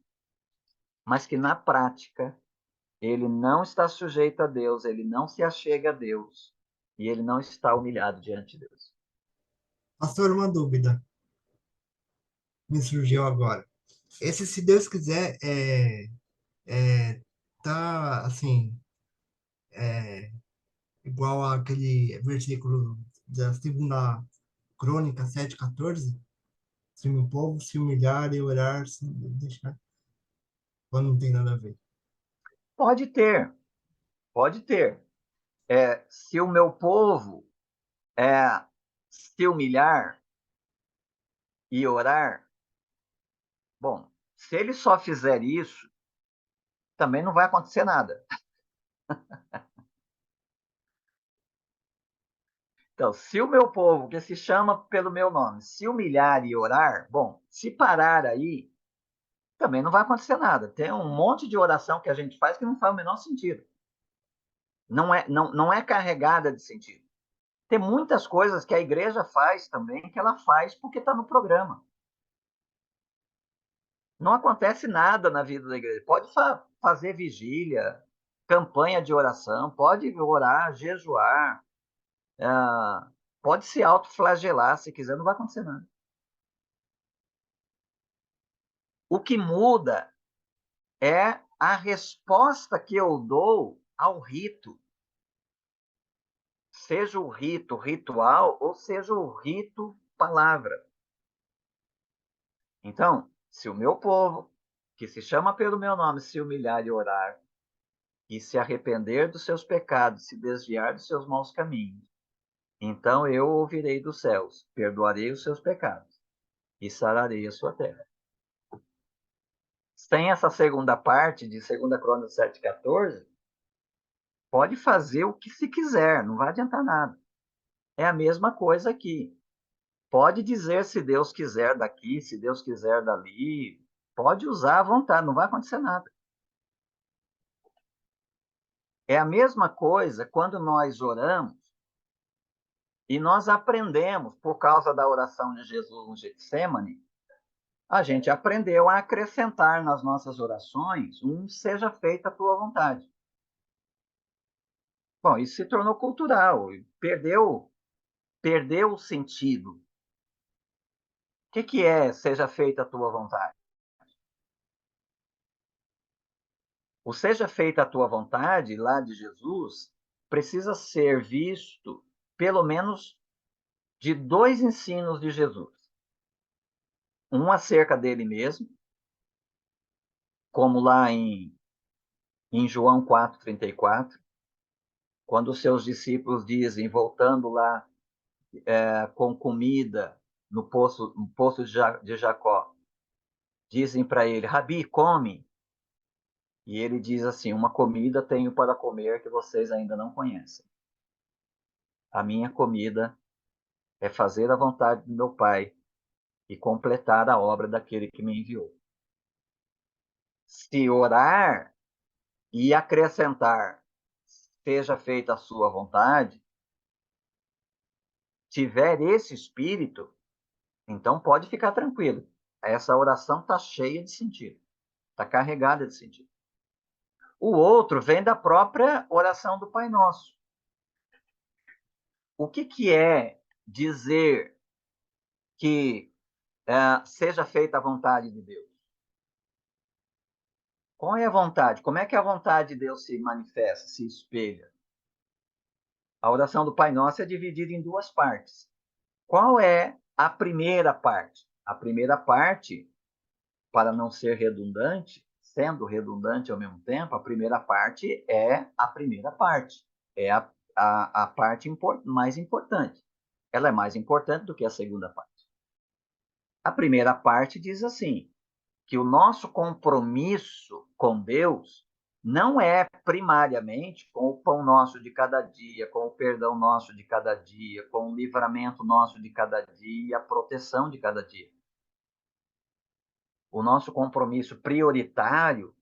mas que na prática ele não está sujeito a Deus, ele não se achega a Deus e ele não está humilhado diante de Deus. Pastor, uma dúvida me surgiu agora. Esse, se Deus quiser, tá assim, igual àquele versículo da segunda Crônica 7:14, se meu povo se humilhar e orar, se deixar, ou não tem nada a ver. Pode ter, pode ter. Se o meu povo se humilhar e orar, bom, se ele só fizer isso, também não vai acontecer nada. Então, se o meu povo, que se chama pelo meu nome, se humilhar e orar, bom, se parar aí, também não vai acontecer nada. Tem um monte de oração que a gente faz que não faz o menor sentido. Não é carregada de sentido. Tem muitas coisas que a igreja faz também, que ela faz porque está no programa. Não acontece nada na vida da igreja. Pode fazer vigília, campanha de oração, pode orar, jejuar, pode se autoflagelar se quiser, não vai acontecer nada. O que muda é a resposta que eu dou ao rito. Seja o rito ritual ou seja o rito palavra. Então, se o meu povo, que se chama pelo meu nome, se humilhar e orar, e se arrepender dos seus pecados, se desviar dos seus maus caminhos, então eu ouvirei dos céus, perdoarei os seus pecados e sararei a sua terra. Sem essa segunda parte de 2 Crônicas 7,14, pode fazer o que se quiser, não vai adiantar nada. É a mesma coisa aqui. Pode dizer se Deus quiser daqui, se Deus quiser dali, pode usar à vontade, não vai acontecer nada. É a mesma coisa quando nós oramos e nós aprendemos, por causa da oração de Jesus no Getsemane, a gente aprendeu a acrescentar nas nossas orações seja feita a tua vontade. Bom, isso se tornou cultural, perdeu o sentido. O que é seja feita a tua vontade? O seja feita a tua vontade, lá de Jesus, precisa ser visto, pelo menos, de 2 ensinos de Jesus. Um acerca dele mesmo, como lá em João 4,34, quando os seus discípulos dizem, voltando lá com comida no poço de Jacó, dizem para ele, Rabi, come. E ele diz assim, uma comida tenho para comer que vocês ainda não conhecem. A minha comida é fazer a vontade do meu Pai e completar a obra daquele que me enviou. Se orar e acrescentar, seja feita a sua vontade, tiver esse espírito, então pode ficar tranquilo. Essa oração está cheia de sentido, está carregada de sentido. O outro vem da própria oração do Pai Nosso. O que é dizer que seja feita a vontade de Deus? Qual é a vontade? Como é que a vontade de Deus se manifesta, se espelha? A oração do Pai Nosso é dividida em 2 partes. Qual é a primeira parte? A primeira parte, para não ser redundante, sendo redundante ao mesmo tempo, a primeira parte é a primeira parte. É a parte mais importante. Ela é mais importante do que a segunda parte. A primeira parte diz assim, que o nosso compromisso com Deus não é primariamente com o pão nosso de cada dia, com o perdão nosso de cada dia, com o livramento nosso de cada dia e a proteção de cada dia. O nosso compromisso prioritário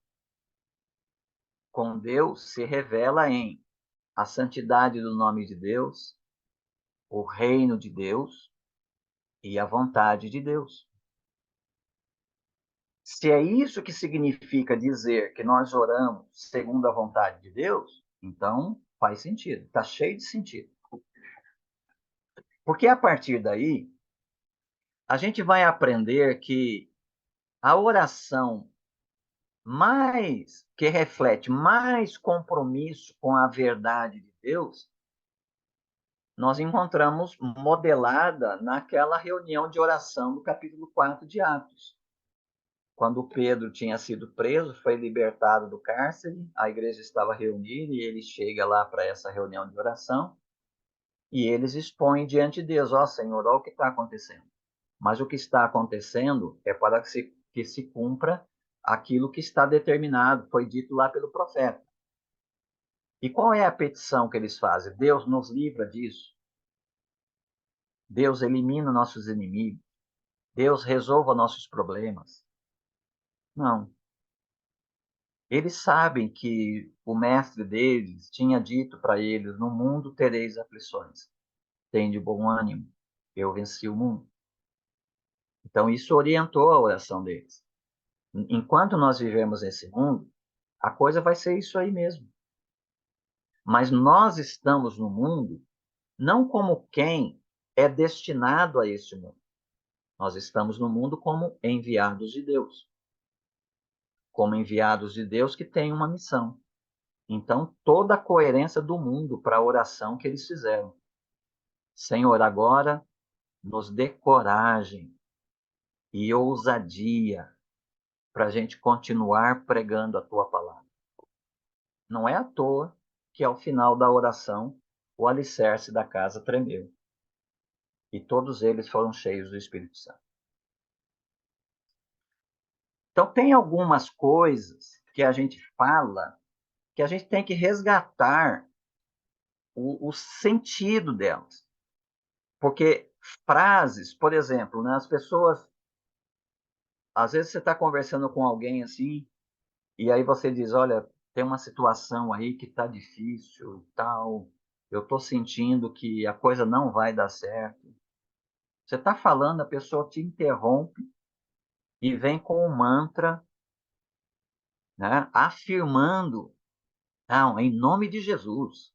com Deus se revela em a santidade do nome de Deus, o reino de Deus e a vontade de Deus. Se é isso que significa dizer que nós oramos segundo a vontade de Deus, então faz sentido, está cheio de sentido. Porque a partir daí, a gente vai aprender que a oração que reflete mais compromisso com a verdade de Deus, nós encontramos modelada naquela reunião de oração do capítulo 4 de Atos. Quando Pedro tinha sido preso, foi libertado do cárcere, a igreja estava reunida e ele chega lá para essa reunião de oração e eles expõem diante de Deus, ó Senhor, olha o que está acontecendo. Mas o que está acontecendo é para que se cumpra aquilo que está determinado, foi dito lá pelo profeta. E qual é a petição que eles fazem? Deus nos livra disso. Deus elimina nossos inimigos. Deus resolva nossos problemas. Não. Eles sabem que o mestre deles tinha dito para eles, no mundo tereis aflições. Tende bom ânimo, eu venci o mundo. Então, isso orientou a oração deles. Enquanto nós vivemos nesse mundo, a coisa vai ser isso aí mesmo. Mas nós estamos no mundo não como quem é destinado a este mundo. Nós estamos no mundo como enviados de Deus. Como enviados de Deus que têm uma missão. Então, toda a coerência do mundo para a oração que eles fizeram. Senhor, agora nos dê coragem e ousadia para a gente continuar pregando a tua palavra. Não é à toa que, ao final da oração, o alicerce da casa tremeu. E todos eles foram cheios do Espírito Santo. Então, tem algumas coisas que a gente fala que a gente tem que resgatar o sentido delas. Porque frases, por exemplo, né, as pessoas... Às vezes você está conversando com alguém assim, e aí você diz, olha, tem uma situação aí que está difícil e tal, eu estou sentindo que a coisa não vai dar certo. Você está falando, a pessoa te interrompe e vem com um mantra, né, afirmando, não, em nome de Jesus,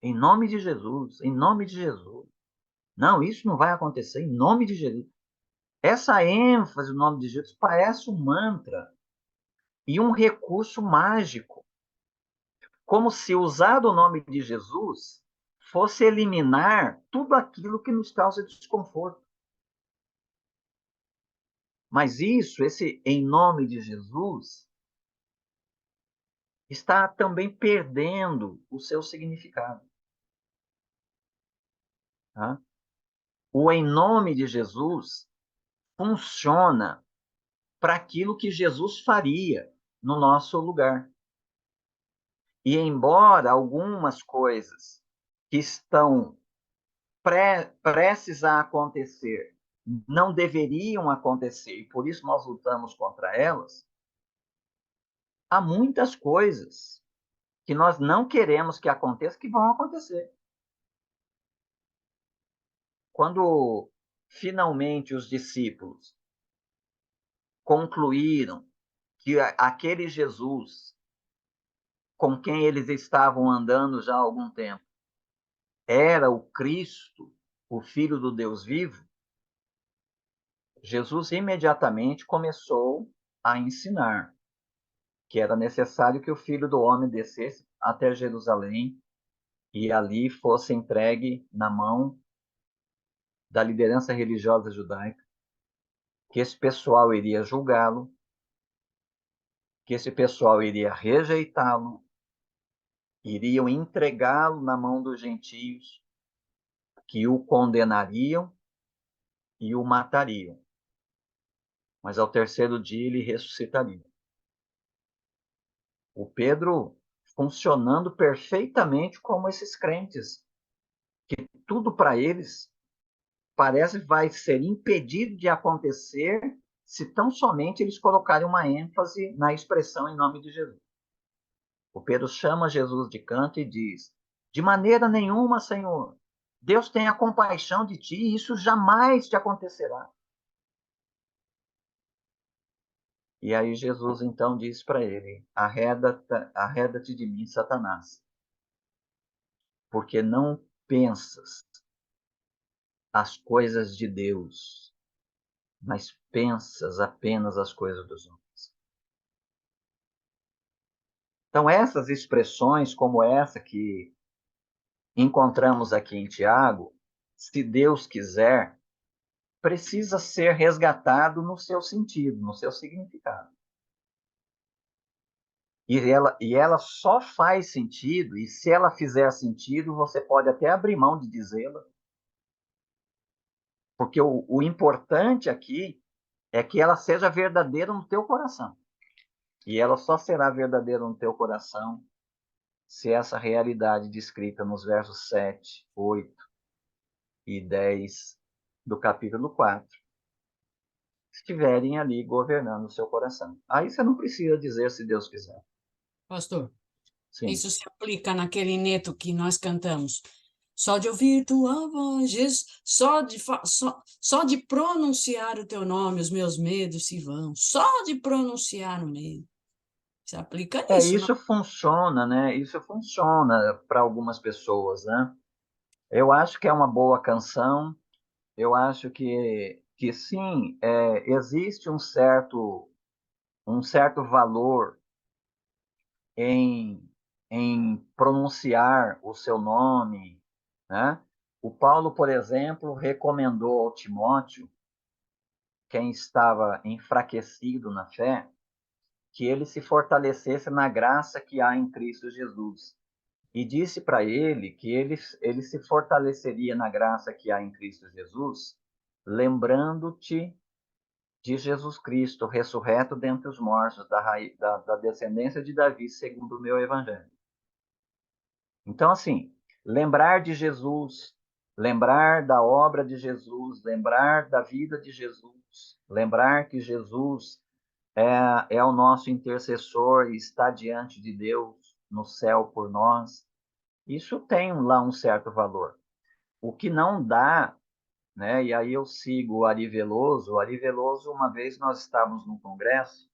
em nome de Jesus, em nome de Jesus. Não, isso não vai acontecer, em nome de Jesus. Essa ênfase no nome de Jesus parece um mantra e um recurso mágico, como se usar o nome de Jesus fosse eliminar tudo aquilo que nos causa desconforto. Mas isso, esse em nome de Jesus, está também perdendo o seu significado. Tá? O em nome de Jesus funciona para aquilo que Jesus faria no nosso lugar. E embora algumas coisas que estão prestes a acontecer não deveriam acontecer, e por isso nós lutamos contra elas, há muitas coisas que nós não queremos que aconteçam que vão acontecer. Quando finalmente os discípulos concluíram que aquele Jesus com quem eles estavam andando já há algum tempo era o Cristo, o Filho do Deus vivo, Jesus imediatamente começou a ensinar que era necessário que o Filho do Homem descesse até Jerusalém e ali fosse entregue na mão da liderança religiosa judaica, que esse pessoal iria julgá-lo, que esse pessoal iria rejeitá-lo, iriam entregá-lo na mão dos gentios, que o condenariam e o matariam. Mas ao terceiro dia ele ressuscitaria. O Pedro funcionando perfeitamente como esses crentes, que tudo para eles parece vai ser impedido de acontecer se tão somente eles colocarem uma ênfase na expressão em nome de Jesus. O Pedro chama Jesus de canto e diz, de maneira nenhuma, Senhor, Deus tenha compaixão de ti e isso jamais te acontecerá. E aí Jesus então diz para ele, arreda-te de mim, Satanás, porque não pensas as coisas de Deus, mas pensas apenas as coisas dos homens. Então, essas expressões como essa que encontramos aqui em Tiago, se Deus quiser, precisa ser resgatado no seu sentido, no seu significado. E ela só faz sentido, e se ela fizer sentido, você pode até abrir mão de dizê-la, porque o importante aqui é que ela seja verdadeira no teu coração. E ela só será verdadeira no teu coração se essa realidade descrita nos versos 7, 8 e 10 do capítulo 4 estiverem ali governando o seu coração. Aí você não precisa dizer se Deus quiser. Pastor, Sim. isso se aplica naquele neto que nós cantamos. Só de ouvir tua voz, Jesus, só de pronunciar o teu nome, os meus medos se vão. Só de pronunciar no meio. Se aplica nisso, não? Isso funciona, né? Isso funciona para algumas pessoas, né? Eu acho que é uma boa canção. Eu acho que sim, existe um certo valor em, em pronunciar o seu nome, né? O Paulo, por exemplo, recomendou ao Timóteo, quem estava enfraquecido na fé, que ele se fortalecesse na graça que há em Cristo Jesus. E disse para ele que ele se fortaleceria na graça que há em Cristo Jesus, lembrando-te de Jesus Cristo, ressurreto dentre os mortos, da descendência de Davi, segundo o meu evangelho. Então, assim, lembrar de Jesus, lembrar da obra de Jesus, lembrar da vida de Jesus, lembrar que Jesus é o nosso intercessor e está diante de Deus no céu por nós, isso tem lá um certo valor. O que não dá, né? E aí eu sigo o Ari Veloso. O Ari Veloso, uma vez nós estávamos num congresso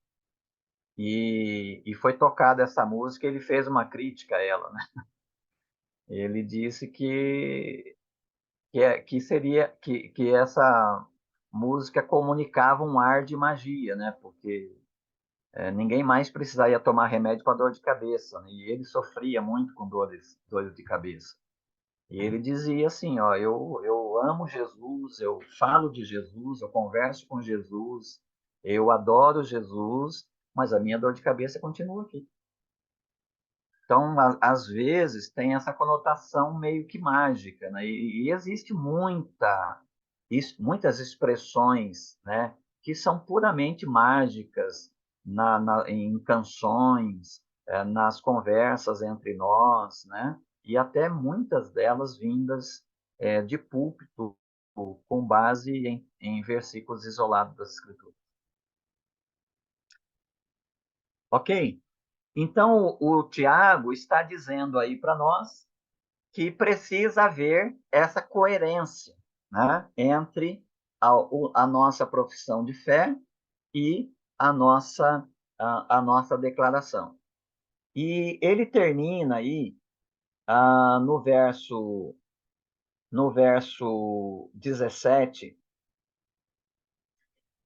e foi tocada essa música, ele fez uma crítica a ela, né? Ele disse que essa música comunicava um ar de magia, né? Porque ninguém mais precisaria tomar remédio para dor de cabeça, né? E ele sofria muito com dores de cabeça. E ele dizia assim, ó, eu amo Jesus, eu falo de Jesus, eu converso com Jesus, eu adoro Jesus, mas a minha dor de cabeça continua aqui. Então, às vezes, tem essa conotação meio que mágica, né? E existe muitas expressões, né, que são puramente mágicas em canções, nas conversas entre nós, né? E até muitas delas vindas de púlpito, com base em versículos isolados das Escrituras. Ok? Então, o Tiago está dizendo aí para nós que precisa haver essa coerência, né, entre a nossa profissão de fé e a nossa declaração. E ele termina aí no verso 17,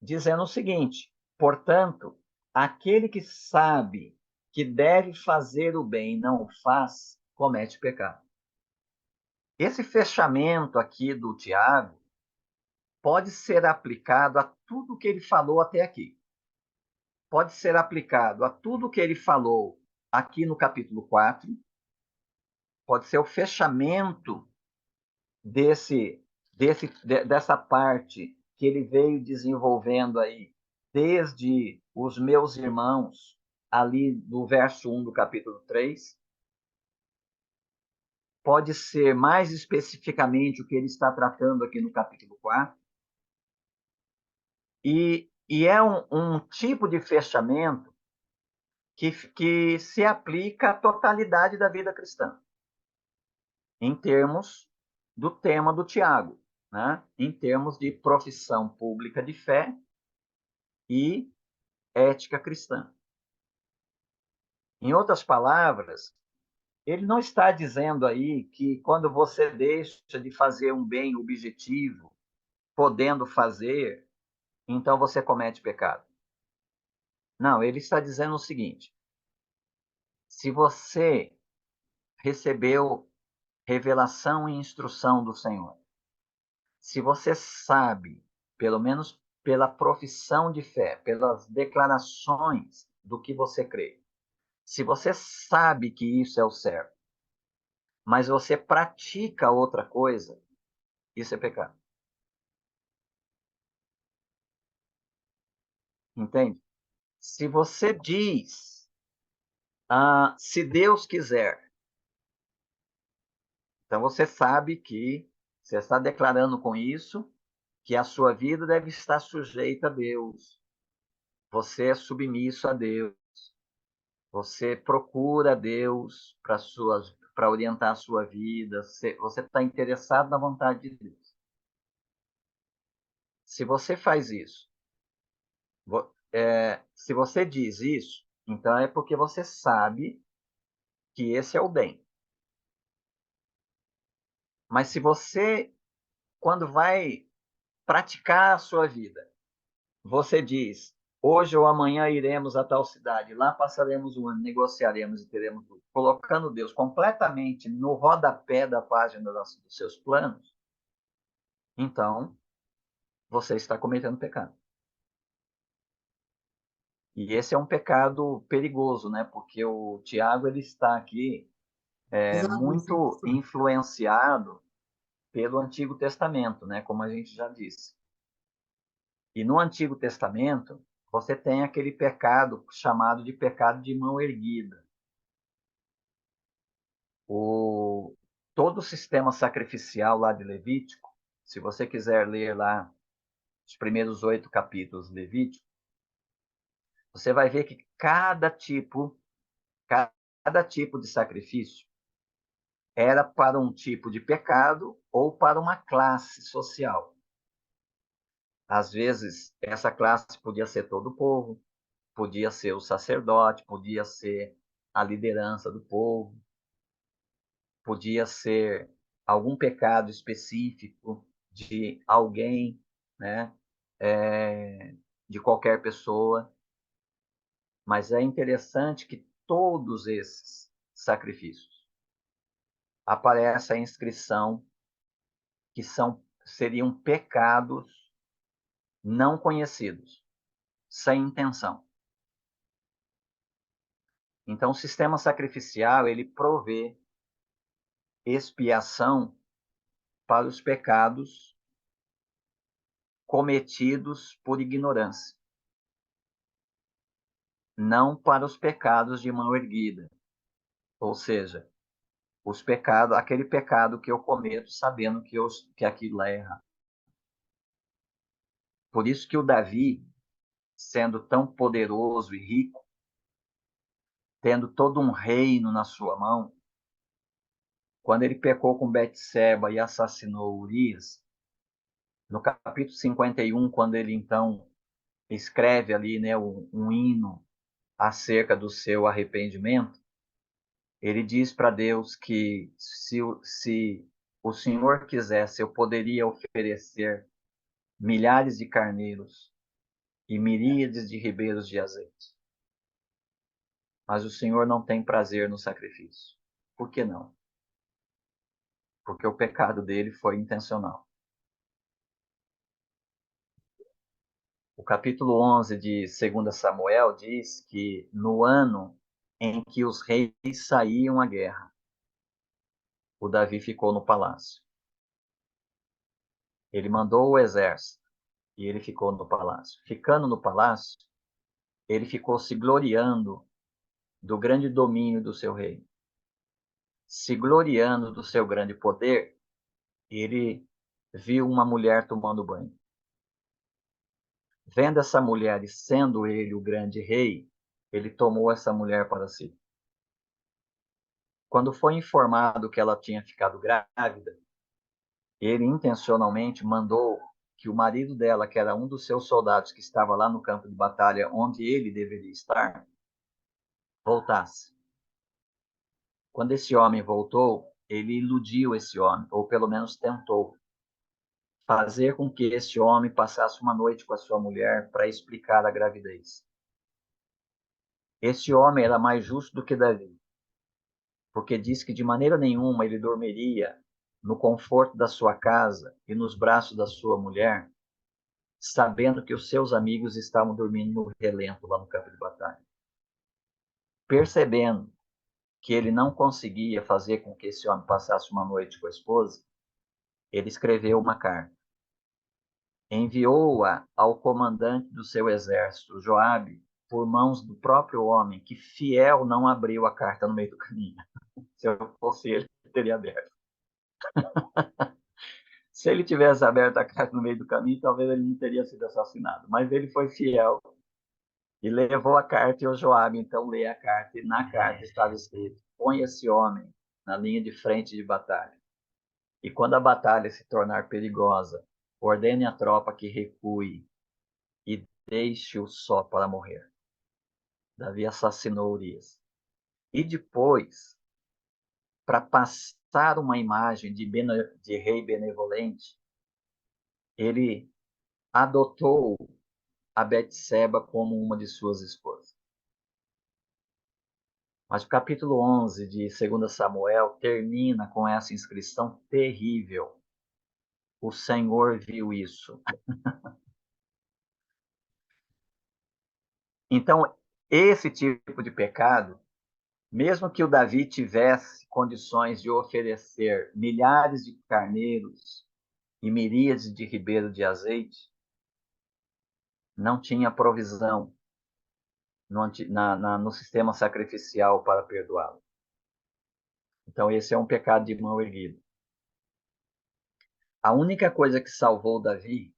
dizendo o seguinte: portanto, aquele que sabe que deve fazer o bem e não o faz, comete pecado. Esse fechamento aqui do Tiago pode ser aplicado a tudo que ele falou até aqui. Pode ser aplicado a tudo que ele falou aqui no capítulo 4. Pode ser o fechamento dessa parte que ele veio desenvolvendo aí, desde os meus irmãos, ali do verso 1 do capítulo 3. Pode ser mais especificamente o que ele está tratando aqui no capítulo 4. E é um tipo de fechamento que se aplica à totalidade da vida cristã, em termos do tema do Tiago, né? Em termos de profissão pública de fé e ética cristã. Em outras palavras, ele não está dizendo aí que quando você deixa de fazer um bem objetivo, podendo fazer, então você comete pecado. Não, ele está dizendo o seguinte: se você recebeu revelação e instrução do Senhor, se você sabe, pelo menos pela profissão de fé, pelas declarações do que você crê, se você sabe que isso é o certo, mas você pratica outra coisa, isso é pecado. Entende? Se você diz, se Deus quiser, então você sabe que você está declarando com isso que a sua vida deve estar sujeita a Deus. Você é submisso a Deus. Você procura Deus para para orientar a sua vida, você está interessado na vontade de Deus. Se você faz isso, se você diz isso, então é porque você sabe que esse é o bem. Mas se você, quando vai praticar a sua vida, você diz, hoje ou amanhã iremos a tal cidade, lá passaremos um ano, negociaremos e teremos tudo, colocando Deus completamente no rodapé da página dos seus planos, então você está cometendo pecado. E esse é um pecado perigoso, né? Porque o Tiago ele está aqui Exato, muito influenciado pelo Antigo Testamento, né? Como a gente já disse. E no Antigo Testamento, você tem aquele pecado chamado de pecado de mão erguida. Todo o sistema sacrificial lá de Levítico, se você quiser ler lá os primeiros 8 capítulos de Levítico, você vai ver que cada tipo de sacrifício era para um tipo de pecado ou para uma classe social. Às vezes, essa classe podia ser todo o povo, podia ser o sacerdote, podia ser a liderança do povo, podia ser algum pecado específico de alguém, né? De qualquer pessoa. Mas é interessante que todos esses sacrifícios aparece a inscrição que seriam pecados não conhecidos, sem intenção. Então, o sistema sacrificial, ele provê expiação para os pecados cometidos por ignorância, não para os pecados de mão erguida, ou seja, aquele pecado que eu cometo sabendo que aquilo é errado. Por isso que o Davi, sendo tão poderoso e rico, tendo todo um reino na sua mão, quando ele pecou com Betseba e assassinou Urias, no capítulo 51, quando ele então escreve ali, né, um hino acerca do seu arrependimento, ele diz para Deus que se o Senhor quisesse, eu poderia oferecer milhares de carneiros e miríades de ribeiros de azeite. Mas o Senhor não tem prazer no sacrifício. Por que não? Porque o pecado dele foi intencional. O capítulo 11 de 2 Samuel diz que no ano em que os reis saíam à guerra, o Davi ficou no palácio. Ele mandou o exército e ele ficou no palácio. Ficando no palácio, ele ficou se gloriando do grande domínio do seu reino. Se gloriando do seu grande poder, ele viu uma mulher tomando banho. Vendo essa mulher e sendo ele o grande rei, ele tomou essa mulher para si. Quando foi informado que ela tinha ficado grávida, ele intencionalmente mandou que o marido dela, que era um dos seus soldados que estava lá no campo de batalha onde ele deveria estar, voltasse. Quando esse homem voltou, ele iludiu esse homem, ou pelo menos tentou fazer com que esse homem passasse uma noite com a sua mulher para explicar a gravidez. Esse homem era mais justo do que Davi, porque diz que de maneira nenhuma ele dormiria no conforto da sua casa e nos braços da sua mulher, sabendo que os seus amigos estavam dormindo no relento lá no campo de batalha. Percebendo que ele não conseguia fazer com que esse homem passasse uma noite com a esposa, ele escreveu uma carta. Enviou-a ao comandante do seu exército, Joabe, por mãos do próprio homem, que fiel não abriu a carta no meio do caminho. Se eu fosse ele, teria aberto. Se ele tivesse aberto a carta no meio do caminho, talvez ele não teria sido assassinado. Mas ele foi fiel e levou a carta, e o Joabe então lê a carta, e na carta estava escrito: põe esse homem na linha de frente de batalha. E quando a batalha se tornar perigosa, ordene a tropa que recue e deixe-o só para morrer. Davi assassinou Urias. E depois, para passar uma imagem de rei benevolente, ele adotou a Betseba como uma de suas esposas. Mas o capítulo 11 de 2 Samuel termina com essa inscrição terrível. O Senhor viu isso. Então, esse tipo de pecado, mesmo que o Davi tivesse condições de oferecer milhares de carneiros e miríades de ribeiros de azeite, não tinha provisão no sistema sacrificial para perdoá-lo. Então, esse é um pecado de mão erguida. A única coisa que salvou Davi,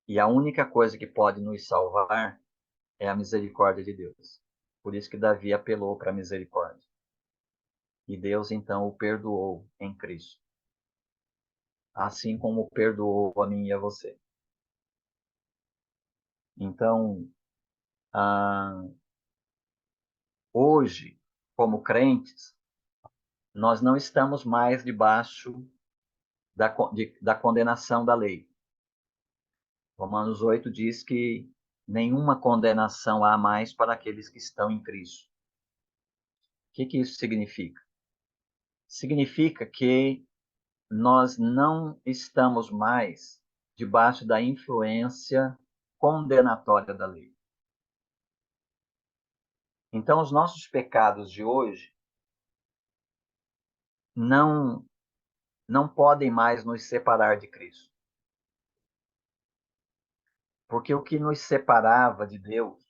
e a única coisa que pode nos salvar, é a misericórdia de Deus. Por isso que Davi apelou para a misericórdia. E Deus, então, o perdoou em Cristo. Assim como perdoou a mim e a você. Então, hoje, como crentes, nós não estamos mais debaixo da condenação da lei. Romanos 8 diz que nenhuma condenação há mais para aqueles que estão em Cristo. O que isso significa? Significa que nós não estamos mais debaixo da influência condenatória da lei. Então, os nossos pecados de hoje não podem mais nos separar de Cristo. Porque o que nos separava de Deus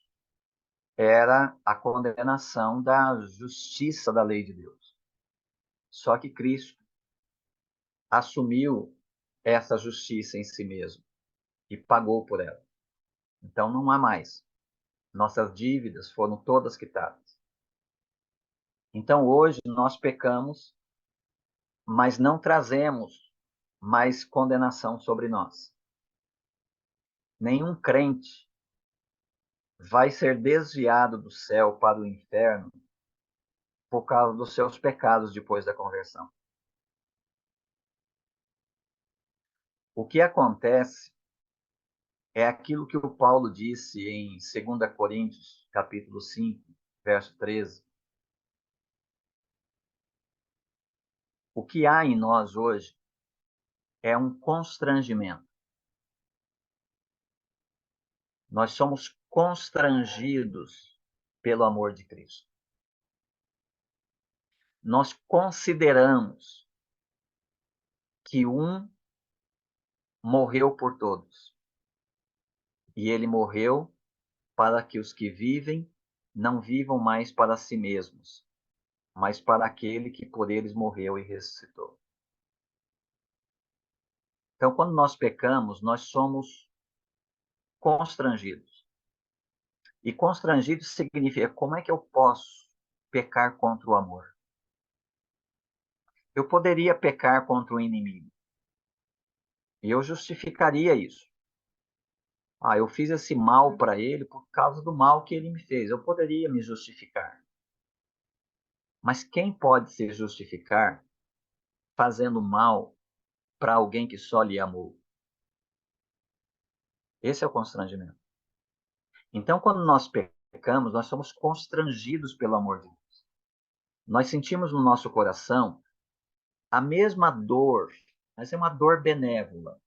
era a condenação da justiça da lei de Deus. Só que Cristo assumiu essa justiça em si mesmo e pagou por ela. Então não há mais. Nossas dívidas foram todas quitadas. Então hoje nós pecamos, mas não trazemos mais condenação sobre nós. Nenhum crente vai ser desviado do céu para o inferno por causa dos seus pecados depois da conversão. O que acontece é aquilo que o Paulo disse em 2 Coríntios, capítulo 5, verso 13. O que há em nós hoje é um constrangimento. Nós somos constrangidos pelo amor de Cristo. Nós consideramos que um morreu por todos. E ele morreu para que os que vivem não vivam mais para si mesmos, mas para aquele que por eles morreu e ressuscitou. Então, quando nós pecamos, nós somos constrangidos. E constrangido significa, como é que eu posso pecar contra o amor? Eu poderia pecar contra o inimigo. E eu justificaria isso. Eu fiz esse mal para ele por causa do mal que ele me fez. Eu poderia me justificar. Mas quem pode se justificar fazendo mal para alguém que só lhe amou? Esse é o constrangimento. Então, quando nós pecamos, nós somos constrangidos pelo amor de Deus. Nós sentimos no nosso coração a mesma dor, mas é uma dor benévola.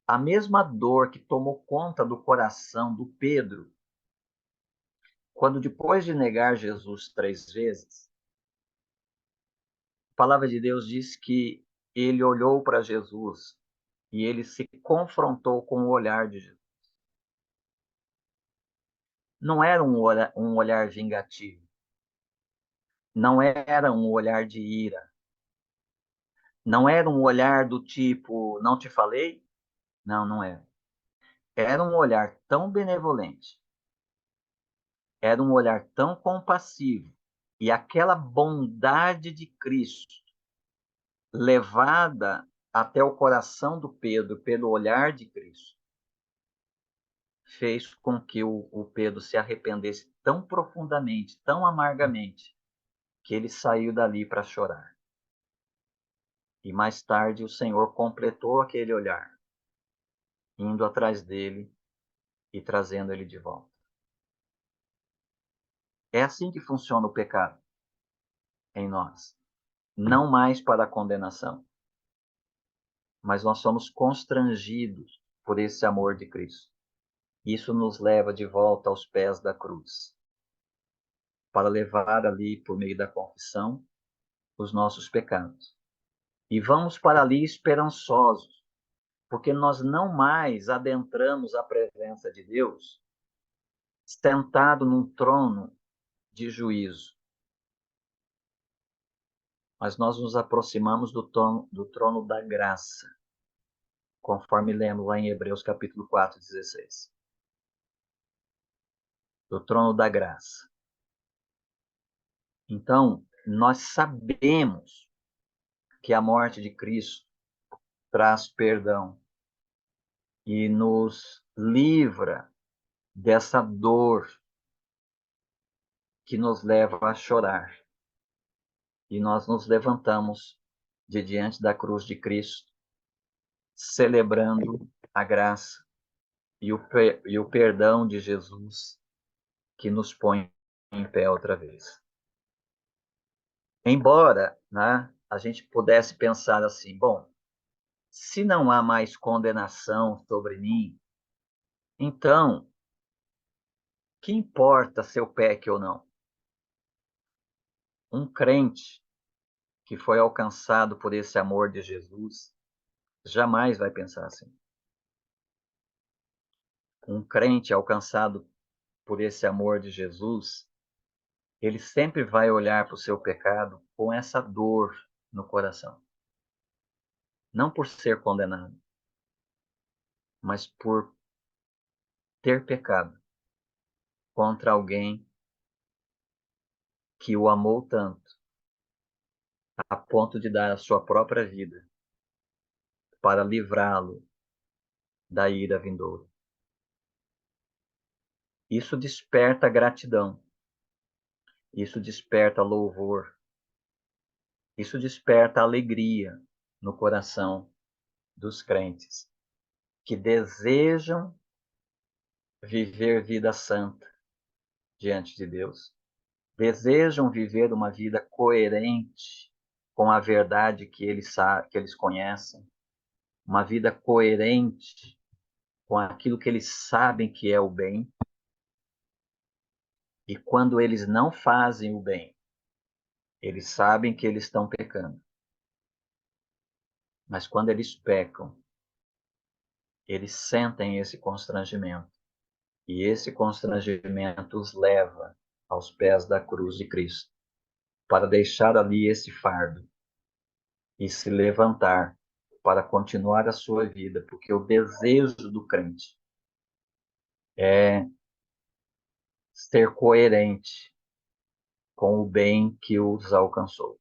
A mesma dor que tomou conta do coração do Pedro, quando depois de negar Jesus 3 vezes, a palavra de Deus diz que ele olhou para Jesus e ele se confrontou com o olhar de Jesus. Não era um olhar vingativo. Não era um olhar de ira. Não era um olhar do tipo, não te falei? Não, não era. Era um olhar tão benevolente. Era um olhar tão compassivo E aquela bondade de Cristo, levada até o coração do Pedro pelo olhar de Cristo, fez com que o Pedro se arrependesse tão profundamente, tão amargamente, que ele saiu dali para chorar. E mais tarde o Senhor completou aquele olhar, indo atrás dele e trazendo ele de volta. É assim que funciona o pecado em nós. Não mais para a condenação, mas nós somos constrangidos por esse amor de Cristo. Isso nos leva de volta aos pés da cruz, para levar ali, por meio da confissão, os nossos pecados. E vamos para ali esperançosos, porque nós não mais adentramos a presença de Deus sentado num trono de juízo, mas nós nos aproximamos do trono da graça, conforme lemos lá em Hebreus capítulo 4, 16. Do trono da graça. Então, nós sabemos que a morte de Cristo traz perdão e nos livra dessa dor que nos leva a chorar. E nós nos levantamos de diante da cruz de Cristo, celebrando a graça e o perdão de Jesus que nos põe em pé outra vez. Embora, né, a gente pudesse pensar assim, bom, se não há mais condenação sobre mim, então, que importa se eu peque ou não? Um crente que foi alcançado por esse amor de Jesus jamais vai pensar assim. Um crente alcançado por esse amor de Jesus, ele sempre vai olhar para o seu pecado com essa dor no coração. Não por ser condenado, mas por ter pecado contra alguém que o amou tanto, a ponto de dar a sua própria vida para livrá-lo da ira vindoura. Isso desperta gratidão, isso desperta louvor, isso desperta alegria no coração dos crentes que desejam viver vida santa diante de Deus, desejam viver uma vida coerente com a verdade que eles conhecem, uma vida coerente com aquilo que eles sabem que é o bem. E quando eles não fazem o bem, eles sabem que eles estão pecando. Mas quando eles pecam, eles sentem esse constrangimento. E esse constrangimento os leva aos pés da cruz de Cristo, para deixar ali esse fardo e se levantar para continuar a sua vida, porque o desejo do crente é ser coerente com o bem que os alcançou.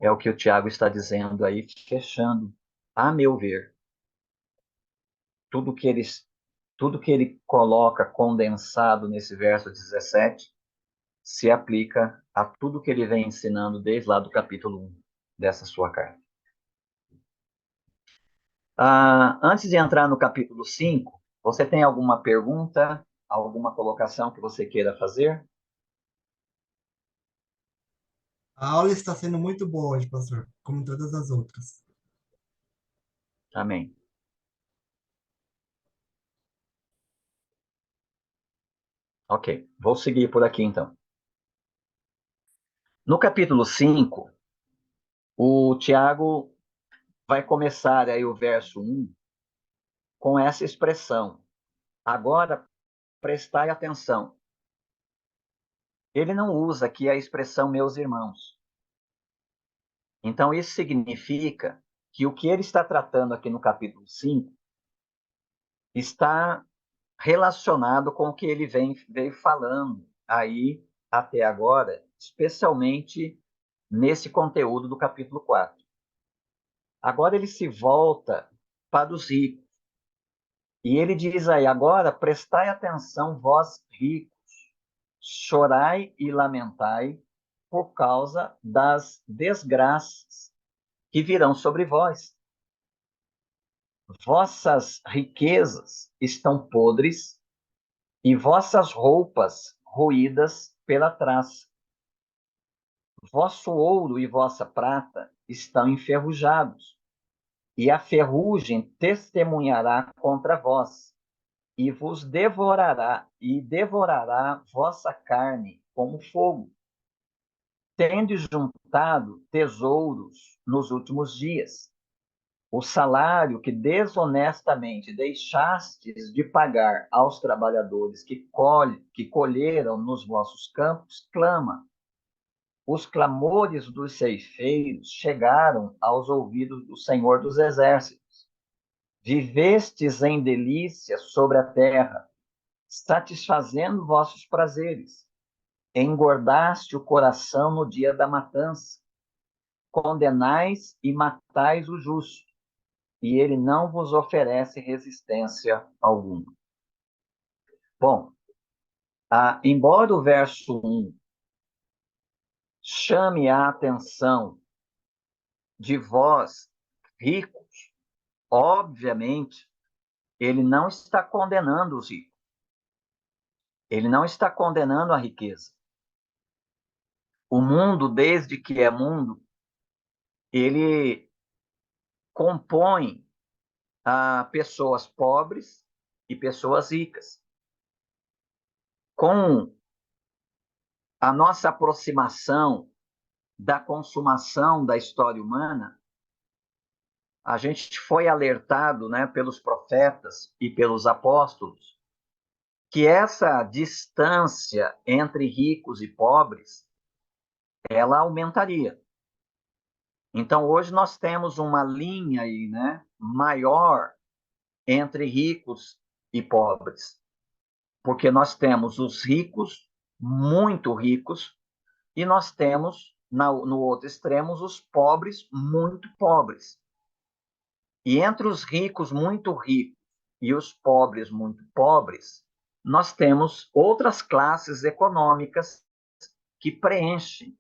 É o que o Tiago está dizendo aí, fechando, a meu ver, tudo que ele coloca condensado nesse verso 17 se aplica a tudo que ele vem ensinando desde lá do capítulo 1 dessa sua carta. Antes de entrar no capítulo 5, você tem alguma pergunta, alguma colocação que você queira fazer? A aula está sendo muito boa hoje, pastor, como todas as outras. Amém. Ok, vou seguir por aqui então. No capítulo 5, o Tiago vai começar aí o verso 1 com essa expressão. Agora, prestai atenção. Ele não usa aqui a expressão meus irmãos. Então, isso significa que o que ele está tratando aqui no capítulo 5 está relacionado com o que ele veio falando aí até agora, especialmente nesse conteúdo do capítulo 4. Agora ele se volta para os ricos. E ele diz aí, agora prestai atenção, vós ricos, chorai e lamentai por causa das desgraças que virão sobre vós. Vossas riquezas estão podres e vossas roupas roídas pela traça. Vosso ouro e vossa prata estão enferrujados, e a ferrugem testemunhará contra vós, e vos devorará, e devorará vossa carne como fogo. Tendes juntado tesouros nos últimos dias. O salário que desonestamente deixastes de pagar aos trabalhadores que colheram nos vossos campos, clama. Os clamores dos ceifeiros chegaram aos ouvidos do Senhor dos Exércitos. Vivestes em delícia sobre a terra, satisfazendo vossos prazeres. Engordaste o coração no dia da matança. Condenais e matais o justo, e ele não vos oferece resistência alguma. Bom, embora o verso 1 chame a atenção de vós, ricos, obviamente, ele não está condenando os ricos. Ele não está condenando a riqueza. O mundo, desde que é mundo, ele compõe pessoas pobres e pessoas ricas. Com a nossa aproximação da consumação da história humana, a gente foi alertado, né, pelos profetas e pelos apóstolos que essa distância entre ricos e pobres, ela aumentaria. Então, hoje nós temos uma linha aí, né, maior entre ricos e pobres, porque nós temos os ricos, muito ricos, e nós temos, no outro extremo, os pobres, muito pobres. E entre os ricos, muito ricos, e os pobres, muito pobres, nós temos outras classes econômicas que preenchem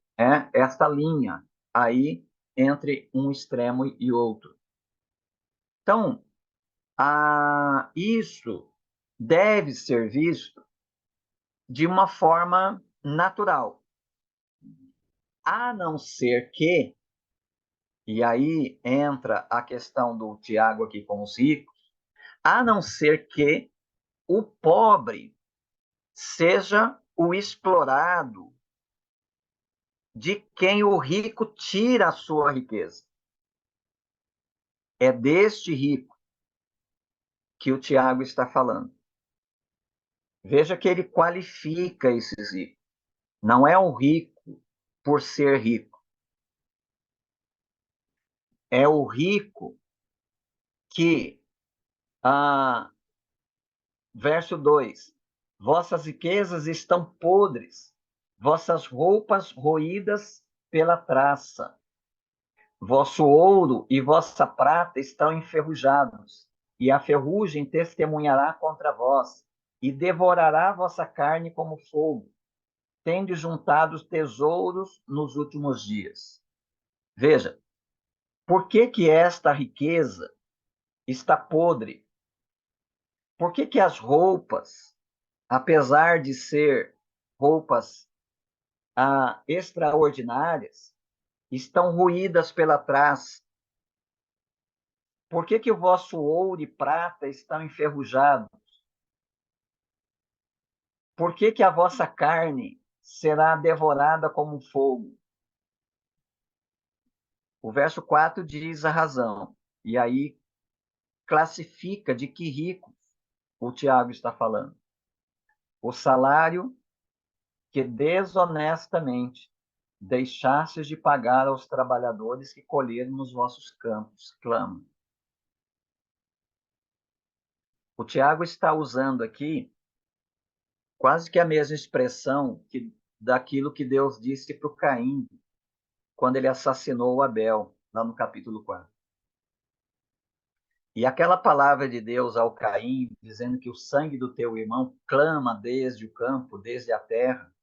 esta linha aí entre um extremo e outro. Então, isso deve ser visto de uma forma natural. A não ser que, e aí entra a questão do Tiago aqui com os ricos, a não ser que o pobre seja o explorado de quem o rico tira a sua riqueza. É deste rico que o Tiago está falando. Veja que ele qualifica esses ricos. Não é o rico por ser rico. É o rico que, verso 2, vossas riquezas estão podres, vossas roupas roídas pela traça. Vosso ouro e vossa prata estão enferrujados, e a ferrugem testemunhará contra vós, e devorará vossa carne como fogo, tende juntado tesouros nos últimos dias. Veja, por que esta riqueza está podre? Por que as roupas, apesar de ser roupas extraordinárias, estão ruídas pela traça? Por que o vosso ouro e prata estão enferrujados? Por que a vossa carne será devorada como fogo? O verso 4 diz a razão, e aí classifica de que rico o Tiago está falando. O salário que desonestamente deixastes de pagar aos trabalhadores que colheram nos vossos campos, clama. O Tiago está usando aqui quase que a mesma expressão daquilo que Deus disse para o Caim, quando ele assassinou o Abel, lá no capítulo 4. E aquela palavra de Deus ao Caim, dizendo que o sangue do teu irmão clama desde o campo, desde a terra,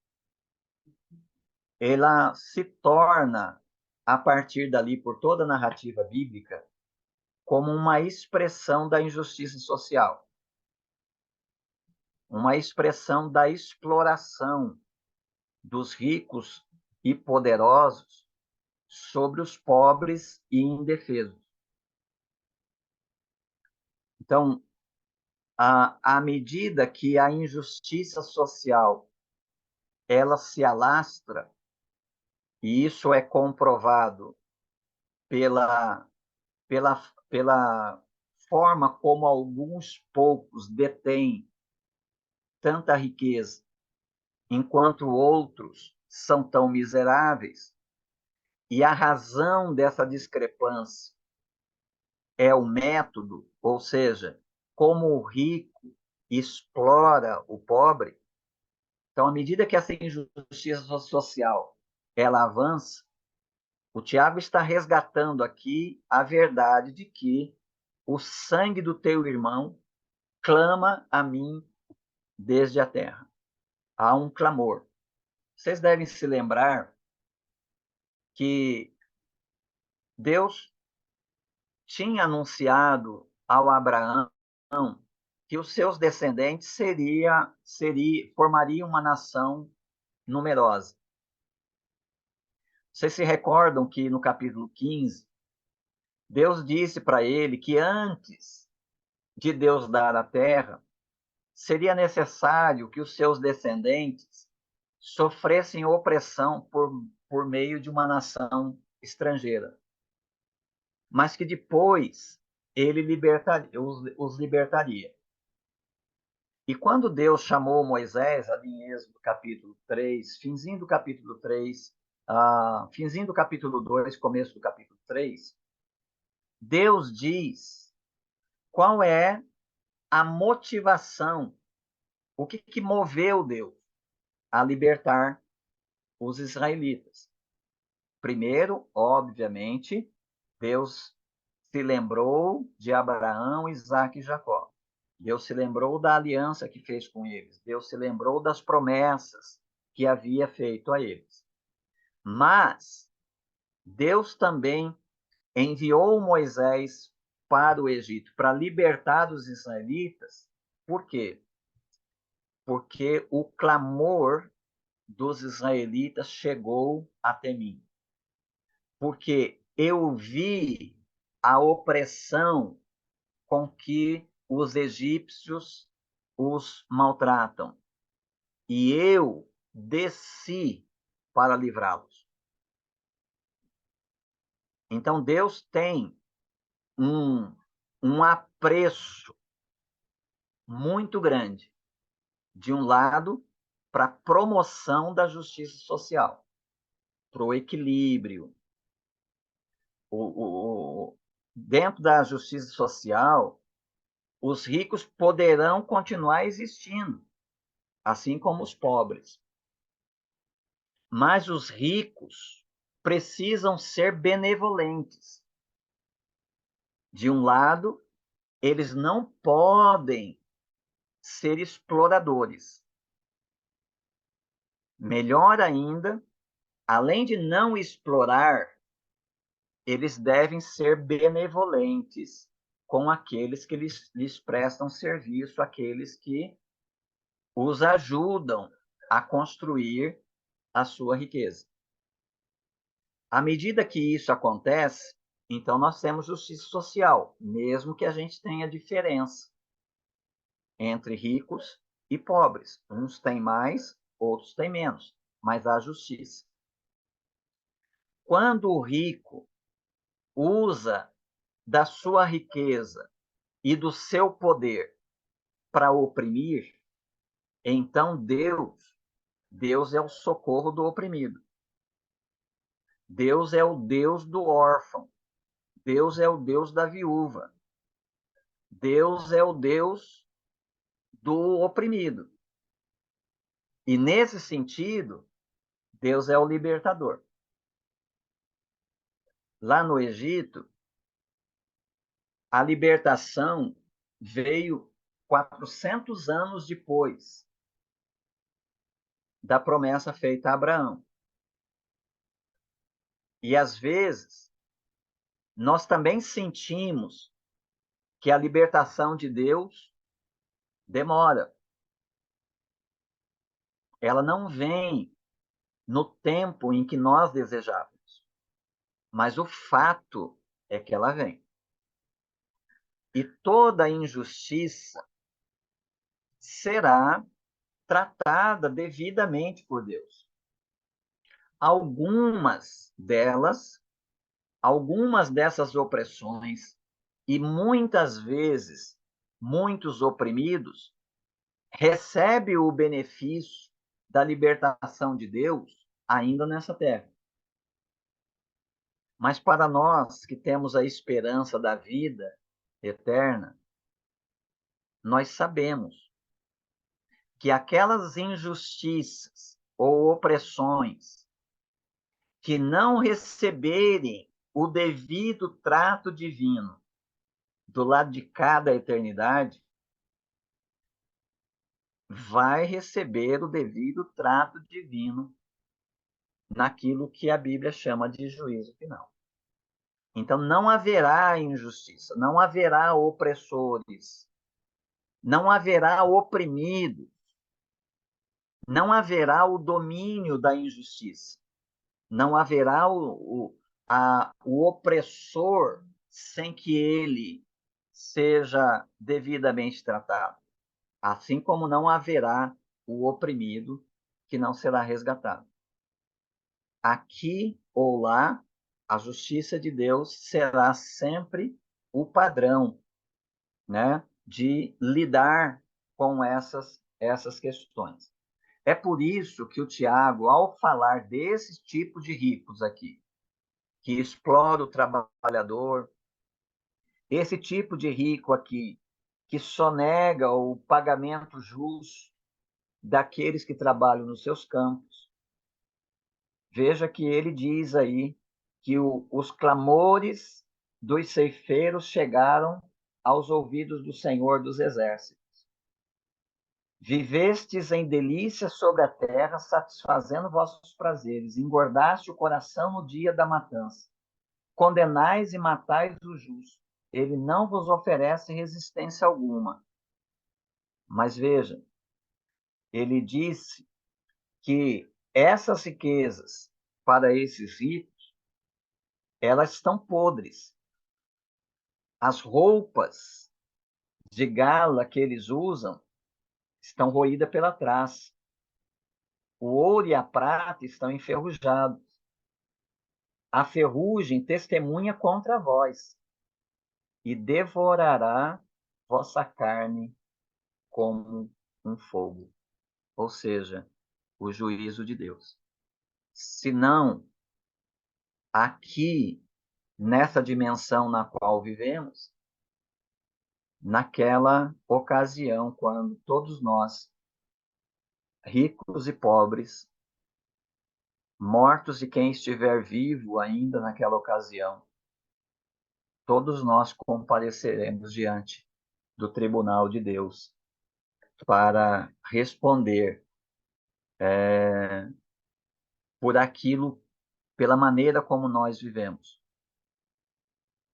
ela se torna, a partir dali, por toda a narrativa bíblica, como uma expressão da injustiça social, uma expressão da exploração dos ricos e poderosos sobre os pobres e indefesos. Então, à medida que a injustiça social ela se alastra, e isso é comprovado pela, pela forma como alguns poucos detêm tanta riqueza, enquanto outros são tão miseráveis, e a razão dessa discrepância é o método, ou seja, como o rico explora o pobre. Então, à medida que essa injustiça social ela avança, o Tiago está resgatando aqui a verdade de que o sangue do teu irmão clama a mim desde a terra. Há um clamor. Vocês devem se lembrar que Deus tinha anunciado ao Abraão que os seus descendentes formariam uma nação numerosa. Vocês se recordam que no capítulo 15, Deus disse para ele que antes de Deus dar a terra, seria necessário que os seus descendentes sofressem opressão por meio de uma nação estrangeira, mas que depois ele os libertaria. E quando Deus chamou Moisés, ali em Êxodo capítulo 3, finzinho do capítulo 3, finzinho do capítulo 2, começo do capítulo 3, Deus diz qual é a motivação, o que moveu Deus a libertar os israelitas. Primeiro, obviamente, Deus se lembrou de Abraão, Isaque e Jacó. Deus se lembrou da aliança que fez com eles. Deus se lembrou das promessas que havia feito a eles. Mas Deus também enviou Moisés para o Egito para libertar os israelitas. Por quê? Porque o clamor dos israelitas chegou até mim. Porque eu vi a opressão com que os egípcios os maltratam. E eu desci para livrá-los. Então, Deus tem um apreço muito grande, de um lado, para a promoção da justiça social, para o equilíbrio. Dentro da justiça social, os ricos poderão continuar existindo, assim como os pobres. Mas os ricos precisam ser benevolentes. De um lado, eles não podem ser exploradores. Melhor ainda, além de não explorar, eles devem ser benevolentes com aqueles que lhes prestam serviço, aqueles que os ajudam a construir a sua riqueza. À medida que isso acontece, então nós temos justiça social, mesmo que a gente tenha diferença entre ricos e pobres. Uns têm mais, outros têm menos, mas há justiça. Quando o rico usa da sua riqueza e do seu poder para oprimir, então Deus é o socorro do oprimido. Deus é o Deus do órfão. Deus é o Deus da viúva. Deus é o Deus do oprimido. E, nesse sentido, Deus é o libertador. Lá no Egito, a libertação veio 400 anos depois da promessa feita a Abraão. E, às vezes, nós também sentimos que a libertação de Deus demora. Ela não vem no tempo em que nós desejávamos, mas o fato é que ela vem. E toda injustiça será tratada devidamente por Deus. Algumas dessas opressões, e muitas vezes muitos oprimidos, recebem o benefício da libertação de Deus ainda nessa terra. Mas para nós que temos a esperança da vida eterna, nós sabemos que aquelas injustiças ou opressões que não receberem o devido trato divino do lado de cada eternidade, vai receber o devido trato divino naquilo que a Bíblia chama de juízo final. Então, não haverá injustiça, não haverá opressores, não haverá oprimidos, não haverá o domínio da injustiça, não haverá o opressor sem que ele seja devidamente tratado, assim como não haverá o oprimido que não será resgatado. Aqui ou lá, a justiça de Deus será sempre o padrão, né, de lidar com essas questões. É por isso que o Tiago, ao falar desse tipo de ricos aqui, que explora o trabalhador, esse tipo de rico aqui, que sonega o pagamento justo daqueles que trabalham nos seus campos, veja que ele diz aí que os clamores dos ceifeiros chegaram aos ouvidos do Senhor dos Exércitos. Vivestes em delícia sobre a terra, satisfazendo vossos prazeres, engordaste o coração no dia da matança. Condenais e matais o justo. Ele não vos oferece resistência alguma. Mas veja, ele disse que essas riquezas para esses ricos, elas estão podres. As roupas de gala que eles usam estão roídas pela traça. O ouro e a prata estão enferrujados. A ferrugem testemunha contra vós e devorará vossa carne como um fogo. Ou seja, o juízo de Deus. Se não, aqui, nessa dimensão na qual vivemos, naquela ocasião, quando todos nós, ricos e pobres, mortos e quem estiver vivo ainda naquela ocasião, todos nós compareceremos diante do tribunal de Deus para responder por aquilo, pela maneira como nós vivemos.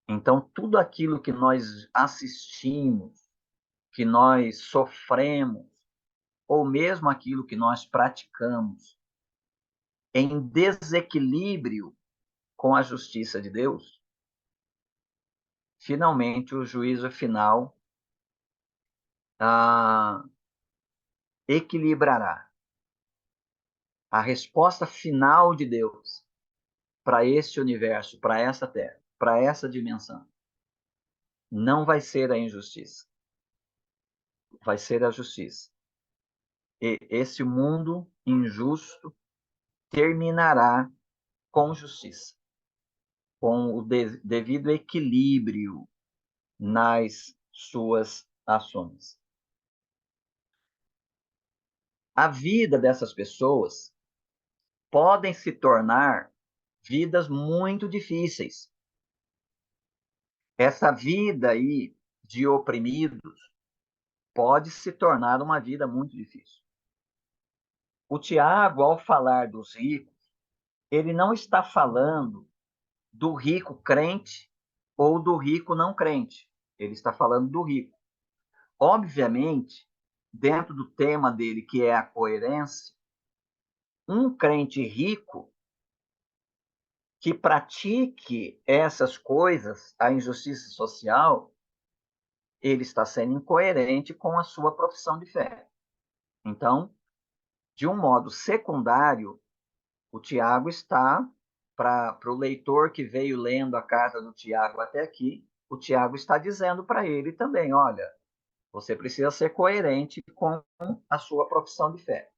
Então, tudo aquilo que nós assistimos, que nós sofremos, ou mesmo aquilo que nós praticamos, em desequilíbrio com a justiça de Deus, finalmente o juízo final equilibrará. A resposta final de Deus para este universo, para essa terra, para essa dimensão, não vai ser a injustiça, vai ser a justiça. E esse mundo injusto terminará com justiça, com o devido equilíbrio nas suas ações. a vida dessas pessoas podem se tornar vidas muito difíceis. Essa vida aí de oprimidos pode se tornar uma vida muito difícil. O Tiago, ao falar dos ricos, ele não está falando do rico crente ou do rico não crente. Ele está falando do rico. Obviamente, dentro do tema dele, que é a coerência, um crente rico que pratique essas coisas, a injustiça social, ele está sendo incoerente com a sua profissão de fé. Então, de um modo secundário, o Tiago está, para o leitor que veio lendo a carta do Tiago até aqui, o Tiago está dizendo para ele também, olha, você precisa ser coerente com a sua profissão de fé.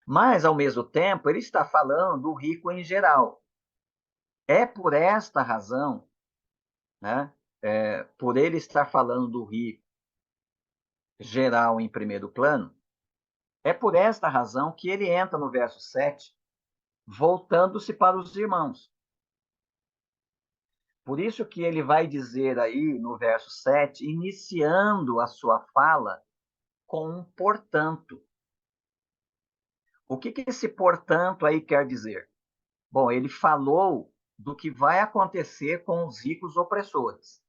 Mas, ao mesmo tempo, ele está falando do rico em geral. É por esta razão, né, por ele estar falando do rico geral em primeiro plano, é por esta razão que ele entra no verso 7, voltando-se para os irmãos. Por isso que ele vai dizer aí no verso 7, iniciando a sua fala com um portanto. O que esse portanto aí quer dizer? Bom, ele falou do que vai acontecer com os ricos opressores,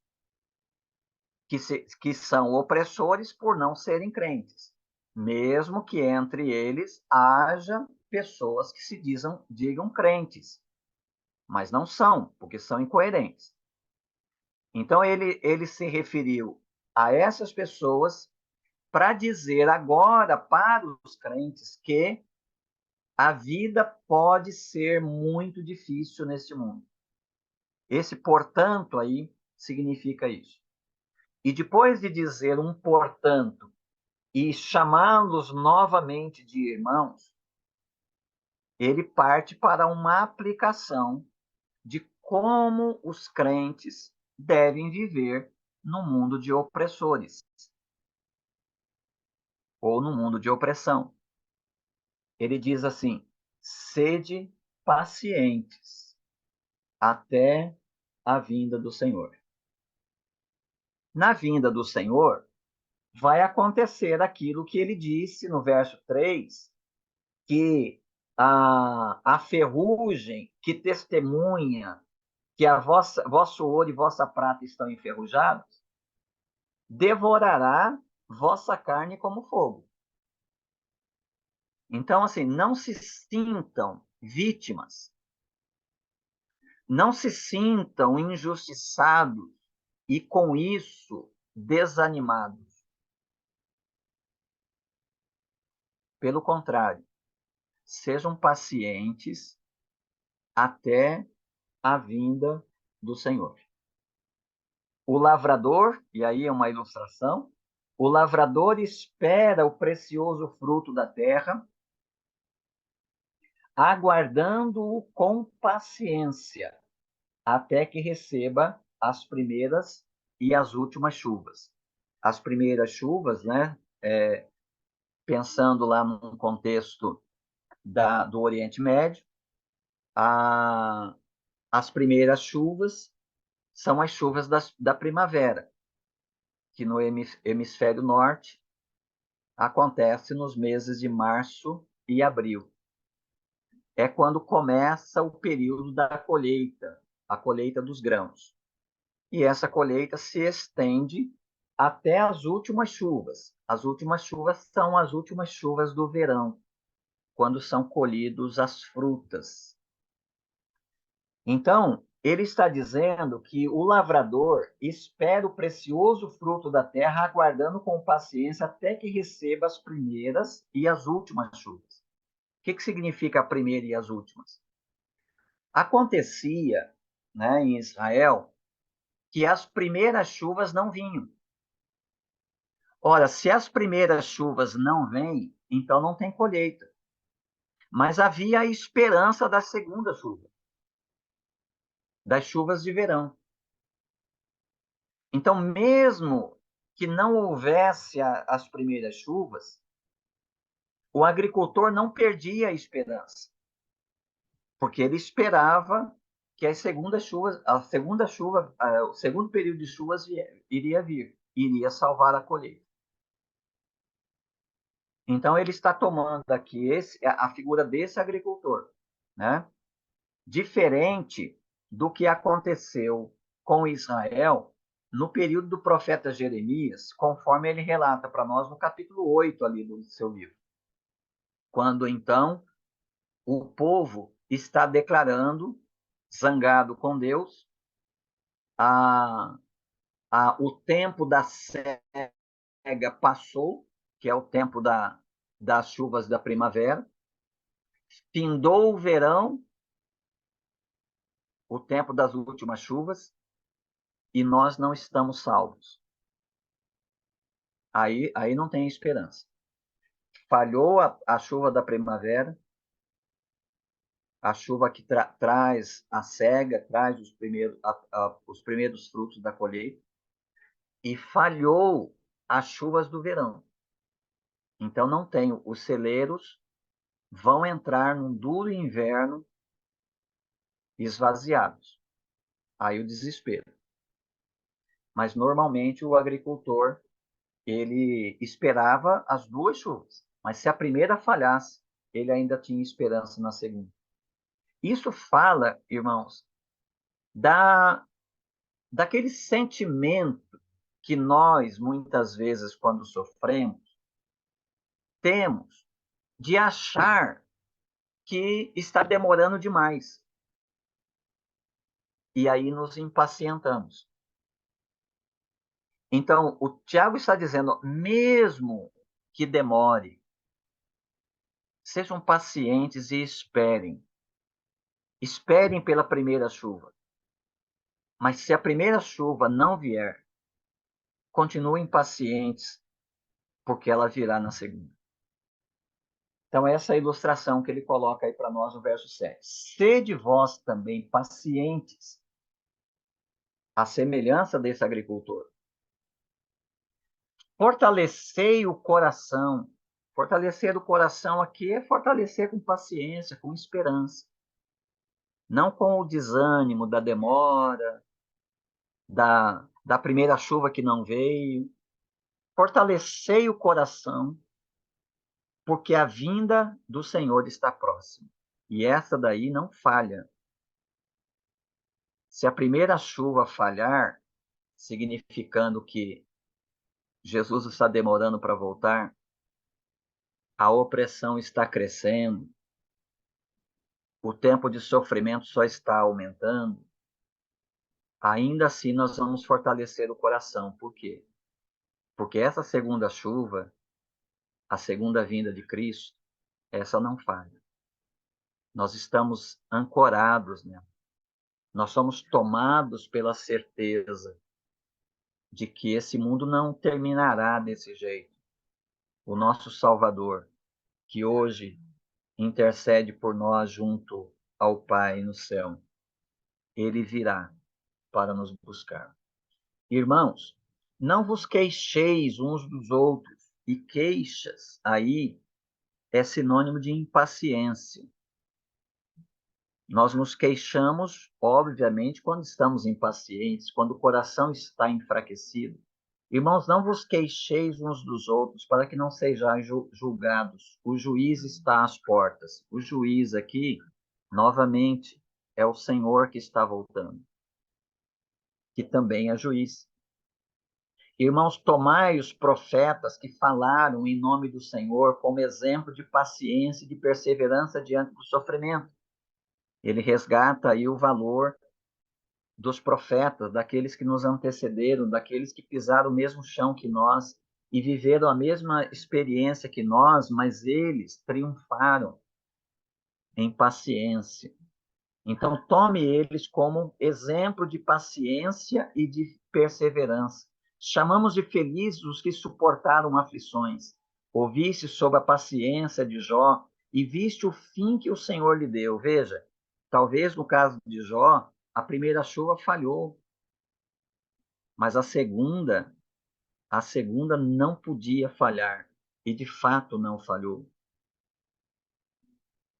que são opressores por não serem crentes, mesmo que entre eles haja pessoas que se digam crentes, mas não são, porque são incoerentes. Então, ele se referiu a essas pessoas para dizer agora para os crentes que a vida pode ser muito difícil neste mundo. Esse, portanto, aí significa isso. E depois de dizer um portanto e chamá-los novamente de irmãos, ele parte para uma aplicação de como os crentes devem viver no mundo de opressores ou no mundo de opressão. Ele diz assim: sede pacientes até a vinda do Senhor. Na vinda do Senhor, vai acontecer aquilo que ele disse no verso 3, que a ferrugem que testemunha que vosso ouro e vossa prata estão enferrujados, devorará vossa carne como fogo. Então, assim, não se sintam vítimas, não se sintam injustiçados e, com isso, desanimados. Pelo contrário, sejam pacientes até a vinda do Senhor. O lavrador, e aí é uma ilustração, o lavrador espera o precioso fruto da terra, aguardando-o com paciência, até que receba as primeiras e as últimas chuvas. As primeiras chuvas, né, pensando lá no contexto do Oriente Médio, as primeiras chuvas são as chuvas da primavera, que no hemisfério norte acontece nos meses de março e abril. É quando começa o período da colheita, a colheita dos grãos. E essa colheita se estende até as últimas chuvas. As últimas chuvas são as últimas chuvas do verão, quando são colhidos as frutas. Então, ele está dizendo que o lavrador espera o precioso fruto da terra, aguardando com paciência até que receba as primeiras e as últimas chuvas. O que significa a primeira e as últimas? Acontecia, né, em Israel, que as primeiras chuvas não vinham. Ora, se as primeiras chuvas não vêm, então não tem colheita. Mas havia a esperança da segunda chuva, das chuvas de verão. Então, mesmo que não houvesse as primeiras chuvas, o agricultor não perdia a esperança, porque ele esperava que o segundo período de chuvas iria vir, iria salvar a colheita. Então, ele está tomando aqui a figura desse agricultor, né? Diferente do que aconteceu com Israel no período do profeta Jeremias, conforme ele relata para nós no capítulo 8 ali do seu livro. Quando, então, o povo está declarando, zangado com Deus, o tempo da cega passou, que é o tempo das chuvas da primavera, findou o verão, o tempo das últimas chuvas, e nós não estamos salvos. Aí não tem esperança. Falhou a chuva da primavera, a chuva que traz a cega, traz os primeiros frutos da colheita, e falhou as chuvas do verão. Então não tem, os celeiros vão entrar num duro inverno esvaziados. Aí o desespero. Mas normalmente o agricultor, ele esperava as duas chuvas, mas se a primeira falhasse, ele ainda tinha esperança na segunda. Isso fala, irmãos, daquele sentimento que nós, muitas vezes, quando sofremos, temos de achar que está demorando demais. E aí nos impacientamos. Então, o Tiago está dizendo, mesmo que demore, sejam pacientes e esperem. Esperem pela primeira chuva. Mas se a primeira chuva não vier, continuem pacientes, porque ela virá na segunda. Então, essa é a ilustração que ele coloca aí para nós no verso 7. Sede vós também pacientes, à semelhança desse agricultor. Fortalecei o coração. Fortalecer o coração aqui é fortalecer com paciência, com esperança. Não com o desânimo da demora, da primeira chuva que não veio. Fortalecei o coração, porque a vinda do Senhor está próxima. E essa daí não falha. Se a primeira chuva falhar, significando que Jesus está demorando para voltar, a opressão está crescendo, o tempo de sofrimento só está aumentando, ainda assim nós vamos fortalecer o coração. Por quê? Porque essa segunda chuva, a segunda vinda de Cristo, essa não falha. Nós estamos ancorados nela. Nós somos tomados pela certeza de que esse mundo não terminará desse jeito. O nosso Salvador, que hoje intercede por nós junto ao Pai no céu, ele virá para nos buscar. Irmãos, não vos queixeis uns dos outros, e queixas aí é sinônimo de impaciência. Nós nos queixamos, obviamente, quando estamos impacientes, quando o coração está enfraquecido. Irmãos, não vos queixeis uns dos outros, para que não sejais julgados. O juiz está às portas. O juiz aqui, novamente, é o Senhor que está voltando, que também é juiz. Irmãos, tomai os profetas que falaram em nome do Senhor como exemplo de paciência e de perseverança diante do sofrimento. Ele resgata aí o valor dos profetas, daqueles que nos antecederam, daqueles que pisaram o mesmo chão que nós e viveram a mesma experiência que nós, mas eles triunfaram em paciência. Então, tome eles como exemplo de paciência e de perseverança. Chamamos de felizes os que suportaram aflições. Ouviste sobre a paciência de Jó e viste o fim que o Senhor lhe deu. Veja, talvez no caso de Jó, a primeira chuva falhou, mas a segunda não podia falhar, e de fato não falhou.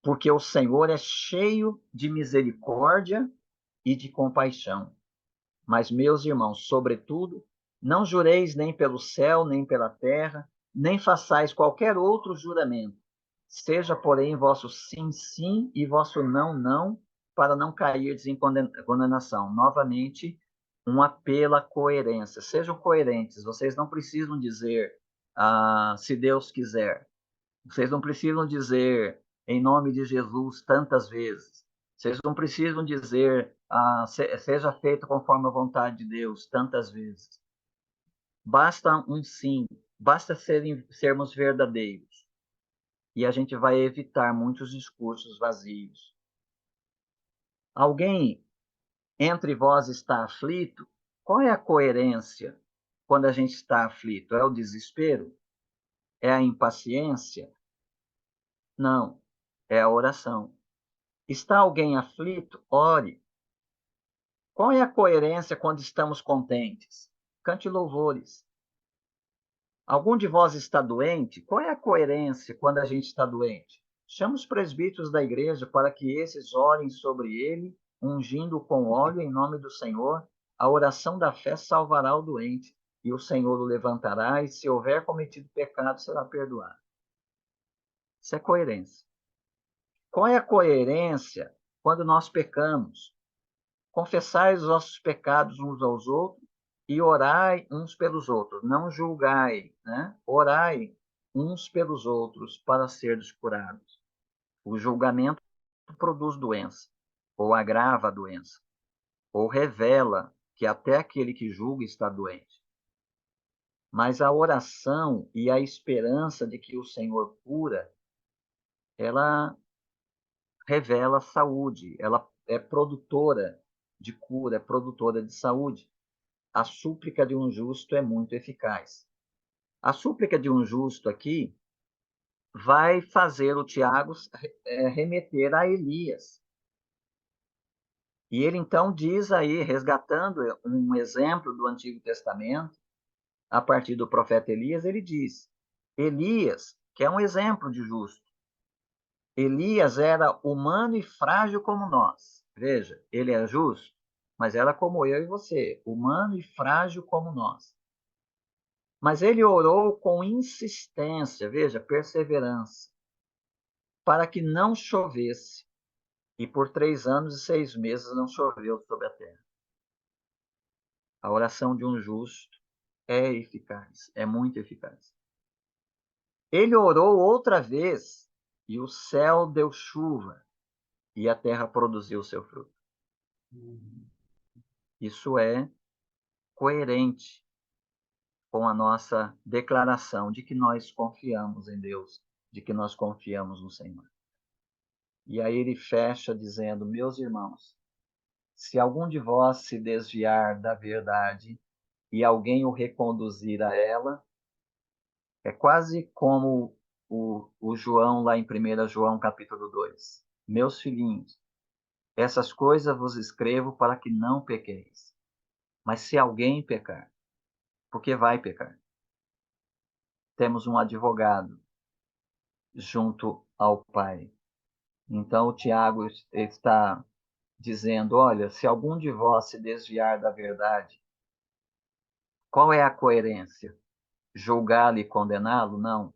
porque o Senhor é cheio de misericórdia e de compaixão. Mas, meus irmãos, sobretudo, não jureis nem pelo céu, nem pela terra, nem façais qualquer outro juramento. Seja, porém, vosso sim, sim e vosso não, não, para não cairdes em condenação. Novamente, um apelo à coerência. Sejam coerentes. Vocês não precisam dizer, se Deus quiser. Vocês não precisam dizer, em nome de Jesus, tantas vezes. Vocês não precisam dizer, seja feito conforme a vontade de Deus, tantas vezes. Basta um sim, basta sermos verdadeiros. E a gente vai evitar muitos discursos vazios. Alguém entre vós está aflito? Qual é a coerência quando a gente está aflito? É o desespero? É a impaciência? Não, é a oração. Está alguém aflito? Ore. Qual é a coerência quando estamos contentes? Cante louvores. Algum de vós está doente? Qual é a coerência quando a gente está doente? Chama os presbíteros da igreja para que esses orem sobre ele, ungindo com óleo em nome do Senhor. A oração da fé salvará o doente, e o Senhor o levantará, e se houver cometido pecado, será perdoado. Isso é coerência. Qual é a coerência quando nós pecamos? Confessai os vossos pecados uns aos outros e orai uns pelos outros. Não julgai, né? Orai uns pelos outros para serdes curados. O julgamento produz doença, ou agrava a doença, ou revela que até aquele que julga está doente. Mas a oração e a esperança de que o Senhor cura, ela revela saúde, ela é produtora de cura, é produtora de saúde. A súplica de um justo é muito eficaz. A súplica de um justo aqui vai fazer o Tiago remeter a Elias. E ele então diz aí, resgatando um exemplo do Antigo Testamento, a partir do profeta Elias, ele diz: Elias, que é um exemplo de justo. Elias era humano e frágil como nós. Veja, ele é justo, mas era como eu e você, humano e frágil como nós. Mas ele orou com insistência, veja, perseverança, para que não chovesse. E por 3 anos e 6 meses não choveu sobre a terra. A oração de um justo é eficaz, é muito eficaz. Ele orou outra vez, e o céu deu chuva, e a terra produziu seu fruto. Isso é coerente com a nossa declaração de que nós confiamos em Deus, de que nós confiamos no Senhor. E aí ele fecha dizendo: meus irmãos, se algum de vós se desviar da verdade e alguém o reconduzir a ela, é quase como o João lá em 1 João capítulo 2. Meus filhinhos, essas coisas vos escrevo para que não pequeis. Mas se alguém pecar, porque vai pecar, temos um advogado junto ao Pai. Então o Tiago está dizendo: olha, se algum de vós se desviar da verdade, qual é a coerência? Julgá-lo e condená-lo? Não.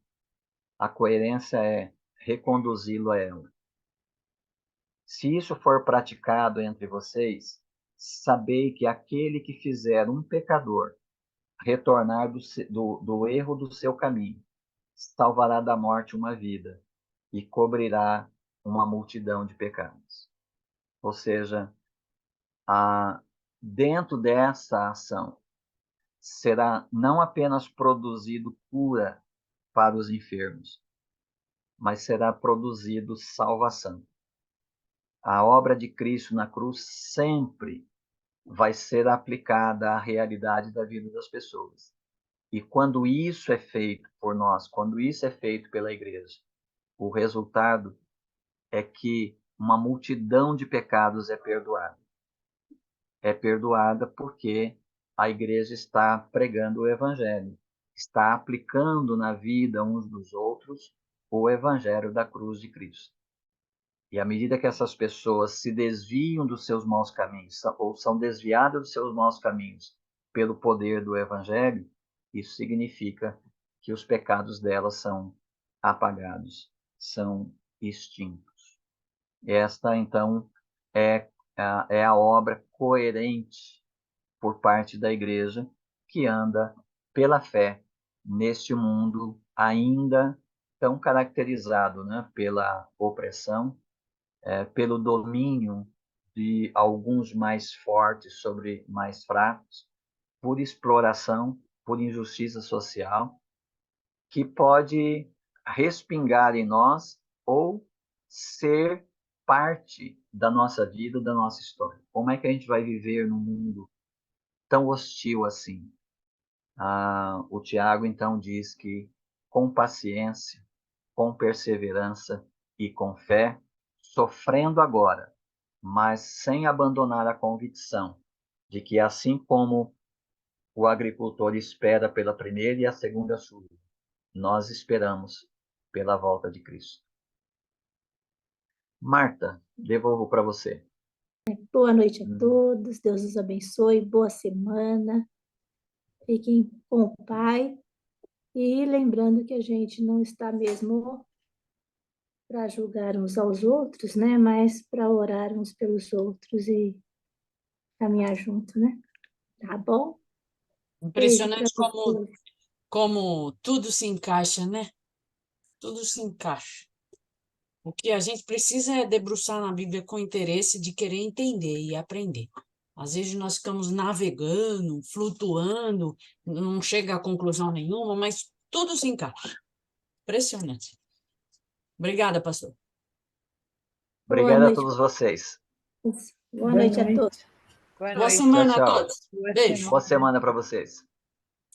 A coerência é reconduzi-lo a ela. Se isso for praticado entre vocês, sabei que aquele que fizer um pecador retornar do erro do seu caminho, salvará da morte uma vida e cobrirá uma multidão de pecados. Ou seja, dentro dessa ação, será não apenas produzido cura para os enfermos, mas será produzido salvação. A obra de Cristo na cruz sempre vai ser aplicada à realidade da vida das pessoas. E quando isso é feito por nós, quando isso é feito pela igreja, o resultado é que uma multidão de pecados é perdoada. É perdoada porque a igreja está pregando o evangelho, está aplicando na vida uns dos outros o evangelho da cruz de Cristo. E à medida que essas pessoas se desviam dos seus maus caminhos, ou são desviadas dos seus maus caminhos pelo poder do Evangelho, isso significa que os pecados delas são apagados, são extintos. Esta, então, é a obra coerente por parte da Igreja, que anda pela fé neste mundo ainda tão caracterizado, né, pela opressão, pelo domínio de alguns mais fortes sobre mais fracos, por exploração, por injustiça social, que pode respingar em nós ou ser parte da nossa vida, da nossa história. Como é que a gente vai viver num mundo tão hostil assim? O Tiago, então, diz que com paciência, com perseverança e com fé, sofrendo agora, mas sem abandonar a convicção de que, assim como o agricultor espera pela primeira e a segunda chuva, nós esperamos pela volta de Cristo. Marta, devolvo para você. Boa noite a todos, Deus os abençoe, boa semana, fiquem com o Pai, e lembrando que a gente não está mesmo para julgar uns aos outros, né, mas para orar uns pelos outros e caminhar junto, né? Tá bom? Beijo para Impressionante vocês. como tudo se encaixa, né? Tudo se encaixa. O que a gente precisa é debruçar na Bíblia com interesse de querer entender e aprender. Às vezes nós ficamos navegando, flutuando, não chega a conclusão nenhuma, mas tudo se encaixa. Impressionante. Obrigada, pastor. Boa Obrigado a noite. todos vocês. Boa noite a todos. Boa semana a Tchau, tchau. todos. Beijo. Boa semana para vocês.